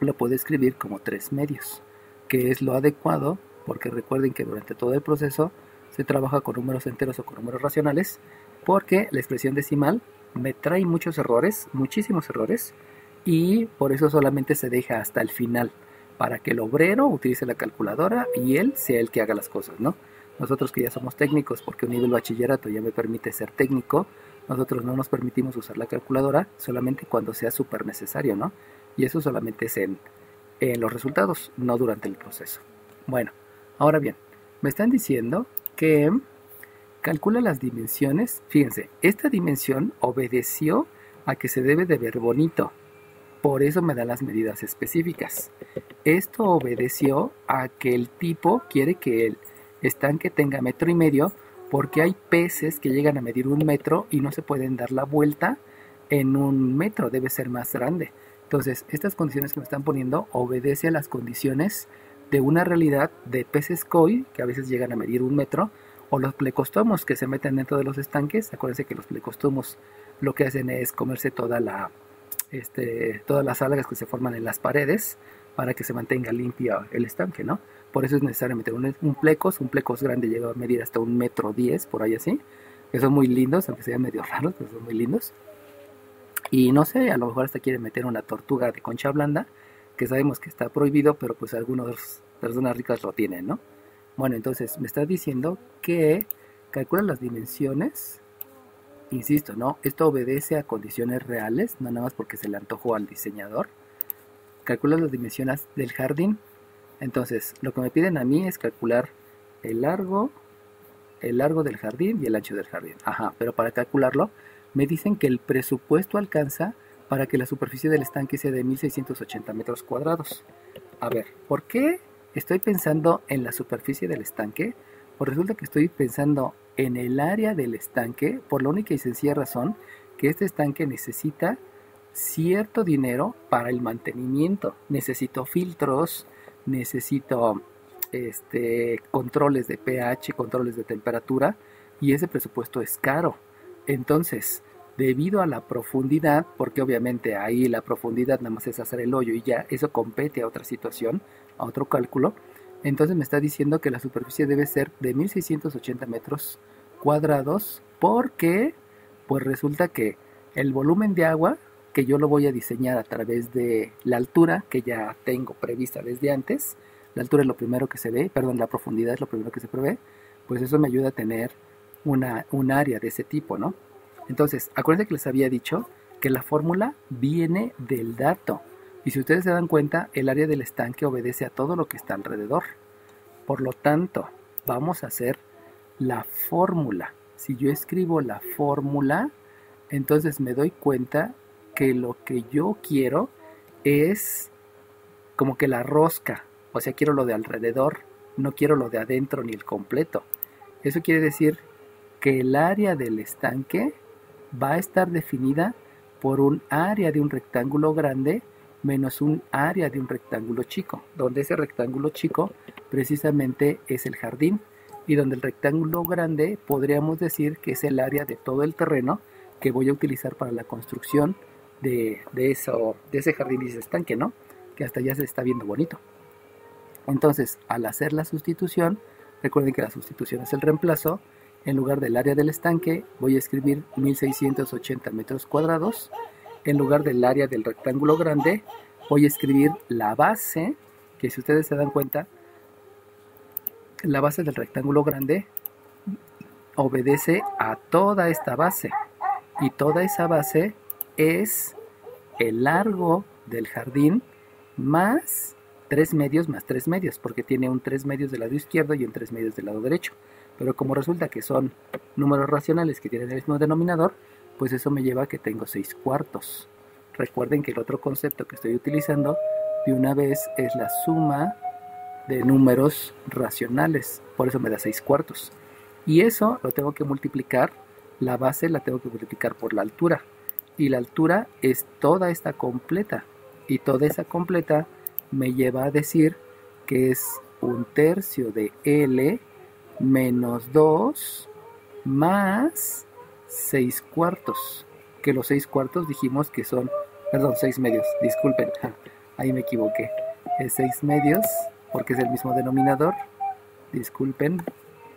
lo puedo escribir como 3 medios, que es lo adecuado, porque recuerden que durante todo el proceso se trabaja con números enteros o con números racionales, porque la expresión decimal me trae muchos errores, muchísimos errores, y por eso solamente se deja hasta el final, para que el obrero utilice la calculadora y él sea el que haga las cosas, ¿no? Nosotros que ya somos técnicos, porque un nivel bachillerato ya me permite ser técnico, nosotros no nos permitimos usar la calculadora solamente cuando sea súper necesario, ¿no? Y eso solamente es en los resultados, no durante el proceso. Bueno, ahora bien, me están diciendo que calcula las dimensiones. Fíjense, esta dimensión obedeció a que se debe de ver bonito. Por eso me da las medidas específicas. Esto obedeció a que el tipo quiere que el estanque tenga 1,5 metros, porque hay peces que llegan a medir 1 metro y no se pueden dar la vuelta en 1 metro, debe ser más grande. Entonces, estas condiciones que me están poniendo obedece a las condiciones de una realidad de peces koi, que a veces llegan a medir 1 metro, o los plecostomos que se meten dentro de los estanques. Acuérdense que los plecostomos lo que hacen es comerse todas las algas que se forman en las paredes para que se mantenga limpio el estanque, ¿no? Por eso es necesario meter un plecos grande llega a medir hasta 1,10 metros, por ahí así, que son muy lindos, aunque sean medio raros, pero son muy lindos. Y no sé, a lo mejor hasta quieren meter una tortuga de concha blanda, que sabemos que está prohibido, pero pues algunas personas ricas lo tienen, ¿no? Bueno, entonces me está diciendo que calcula las dimensiones. Insisto, ¿no? Esto obedece a condiciones reales, no nada más porque se le antojó al diseñador. Calcula las dimensiones del jardín. Entonces, lo que me piden a mí es calcular el largo del jardín y el ancho del jardín. Ajá, pero para calcularlo, me dicen que el presupuesto alcanza para que la superficie del estanque sea de 1,680 metros cuadrados. A ver, ¿por qué estoy pensando en la superficie del estanque? Pues resulta que estoy pensando en el área del estanque por la única y sencilla razón que este estanque necesita cierto dinero para el mantenimiento. Necesito filtros, necesito controles de pH, controles de temperatura, y ese presupuesto es caro. Entonces, debido a la profundidad, porque obviamente ahí la profundidad nada más es hacer el hoyo y ya eso compete a otra situación, a otro cálculo. Entonces me está diciendo que la superficie debe ser de 1,680 metros cuadrados, porque pues resulta que el volumen de agua, que yo lo voy a diseñar a través de la altura que ya tengo prevista desde antes, la altura es lo primero que se ve, perdón, la profundidad es lo primero que se prevé, pues eso me ayuda a tener un área de ese tipo, ¿no? Entonces, acuérdense que les había dicho que la fórmula viene del dato. Y si ustedes se dan cuenta, el área del estanque obedece a todo lo que está alrededor. Por lo tanto, vamos a hacer la fórmula. Si yo escribo la fórmula, entonces me doy cuenta que lo que yo quiero es como que la rosca, o sea, quiero lo de alrededor, no quiero lo de adentro ni el completo. Eso quiere decir que el área del estanque va a estar definida por un área de un rectángulo grande menos un área de un rectángulo chico, donde ese rectángulo chico precisamente es el jardín, y donde el rectángulo grande podríamos decir que es el área de todo el terreno que voy a utilizar para la construcción de ese jardín y ese estanque, ¿no? Que hasta ya se está viendo bonito. Entonces, al hacer la sustitución, recuerden que la sustitución es el reemplazo. En lugar del área del estanque voy a escribir 1680 metros cuadrados. En lugar del área del rectángulo grande voy a escribir la base, que si ustedes se dan cuenta, la base del rectángulo grande obedece a toda esta base, y toda esa base es el largo del jardín más 3 medios más 3 medios, porque tiene un 3 medios del lado izquierdo y un 3 medios del lado derecho. Pero como resulta que son números racionales que tienen el mismo denominador, pues eso me lleva a que tengo 6 cuartos. Recuerden que el otro concepto que estoy utilizando de una vez es la suma de números racionales, por eso me da 6 cuartos. Y eso lo tengo que multiplicar, la base la tengo que multiplicar por la altura. Y la altura es toda esta completa. Y toda esa completa me lleva a decir que es 1/3 de L menos 2 más 6 cuartos. Que los 6 cuartos dijimos que son, perdón, 6 medios, disculpen, ahí me equivoqué. Es 6 medios porque es el mismo denominador. Disculpen,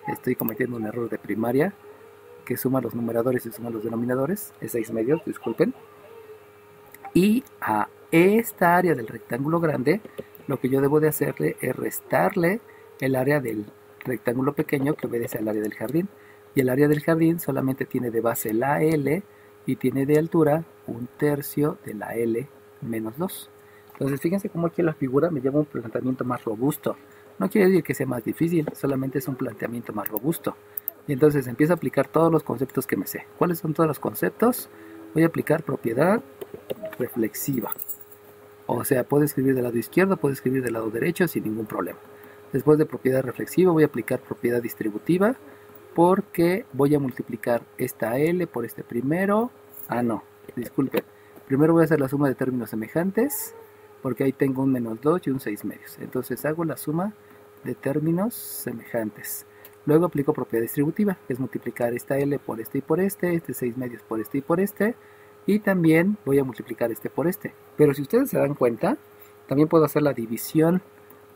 estoy cometiendo un error de primaria, que suma los numeradores y suma los denominadores. Es 6 medios, disculpen. Y a esta área del rectángulo grande, lo que yo debo de hacerle es restarle el área del rectángulo pequeño que obedece al área del jardín. Y el área del jardín solamente tiene de base la L y tiene de altura 1/3 de la L menos 2. Entonces fíjense cómo aquí la figura me lleva a un planteamiento más robusto. No quiere decir que sea más difícil, solamente es un planteamiento más robusto. Y entonces empiezo a aplicar todos los conceptos que me sé. ¿Cuáles son todos los conceptos? Voy a aplicar propiedad reflexiva. O sea, puedo escribir del lado izquierdo, puedo escribir del lado derecho sin ningún problema. Después de propiedad reflexiva voy a aplicar propiedad distributiva, porque voy a multiplicar esta L por este primero. No, disculpen. Primero voy a hacer la suma de términos semejantes, porque ahí tengo un menos 2 y un 6 medios. Entonces hago la suma de términos semejantes. Luego aplico propiedad distributiva, que es multiplicar esta L por este y por este 6 medios por este y por este, y también voy a multiplicar este por este. Pero si ustedes se dan cuenta, también puedo hacer la división,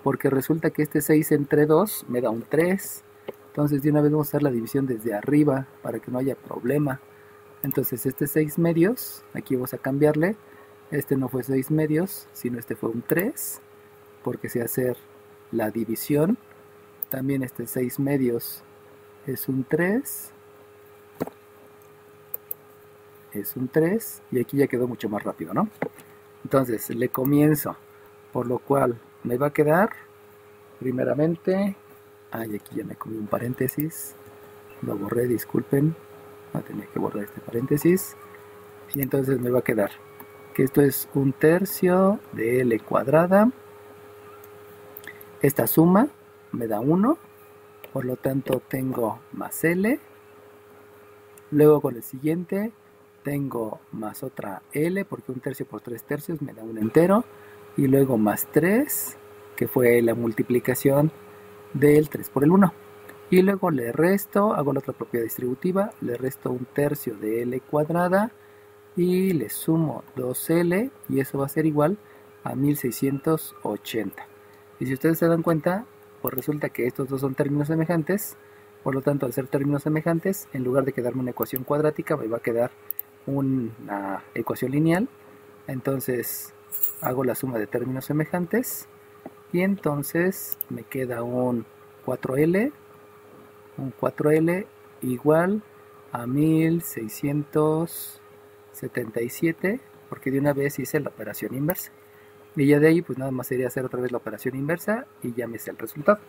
porque resulta que este 6 entre 2 me da un 3. Entonces de una vez vamos a hacer la división desde arriba, para que no haya problema. Entonces este 6 medios, aquí vamos a cambiarle. Este no fue 6 medios, sino este fue un 3, porque sé hacer la división. También este 6 medios es un 3. Es un 3, y aquí ya quedó mucho más rápido, ¿no? Entonces le comienzo, por lo cual me va a quedar, primeramente, aquí ya me comí un paréntesis, lo borré, disculpen, no tenía que borrar este paréntesis, y entonces me va a quedar que esto es 1/3 de L cuadrada. Esta suma me da 1, por lo tanto tengo más L. Luego con el siguiente tengo más otra L, porque 1/3 por 3/3 me da un entero. Y luego más 3, que fue la multiplicación del 3 por el 1. Y luego le resto, hago la otra propiedad distributiva, le resto 1/3 de L cuadrada y le sumo 2L, y eso va a ser igual a 1680. Y si ustedes se dan cuenta, pues resulta que estos dos son términos semejantes. Por lo tanto, al ser términos semejantes, en lugar de quedarme una ecuación cuadrática, me va a quedar una ecuación lineal. Entonces hago la suma de términos semejantes, y entonces me queda un 4L igual a 1677, porque de una vez hice la operación inversa. Y ya de ahí pues nada más sería hacer otra vez la operación inversa y ya me sé el resultado.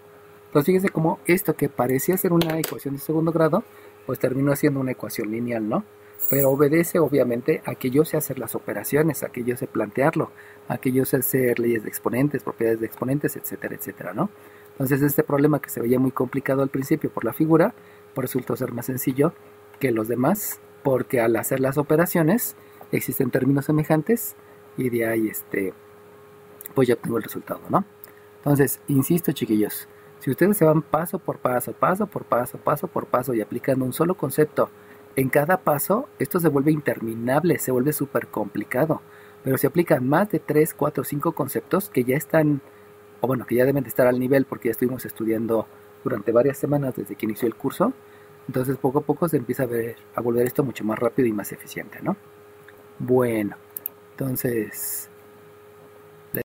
Entonces fíjense cómo esto que parecía ser una ecuación de segundo grado, pues terminó siendo una ecuación lineal, ¿no? Pero obedece obviamente a que yo sé hacer las operaciones, a que yo sé plantearlo, a que yo sé hacer leyes de exponentes, propiedades de exponentes, etcétera, etcétera, ¿no? Entonces este problema que se veía muy complicado al principio por la figura, pues resultó ser más sencillo que los demás, porque al hacer las operaciones existen términos semejantes y de ahí pues ya obtengo el resultado, ¿no? Entonces, insisto, chiquillos, si ustedes se van paso por paso, paso por paso, paso por paso y aplicando un solo concepto en cada paso, esto se vuelve interminable, se vuelve súper complicado. Pero si aplican más de 3, 4, 5 conceptos que ya están, o bueno, que ya deben de estar al nivel porque ya estuvimos estudiando durante varias semanas desde que inició el curso, entonces poco a poco se empieza a volver esto mucho más rápido y más eficiente, ¿no? Bueno, entonces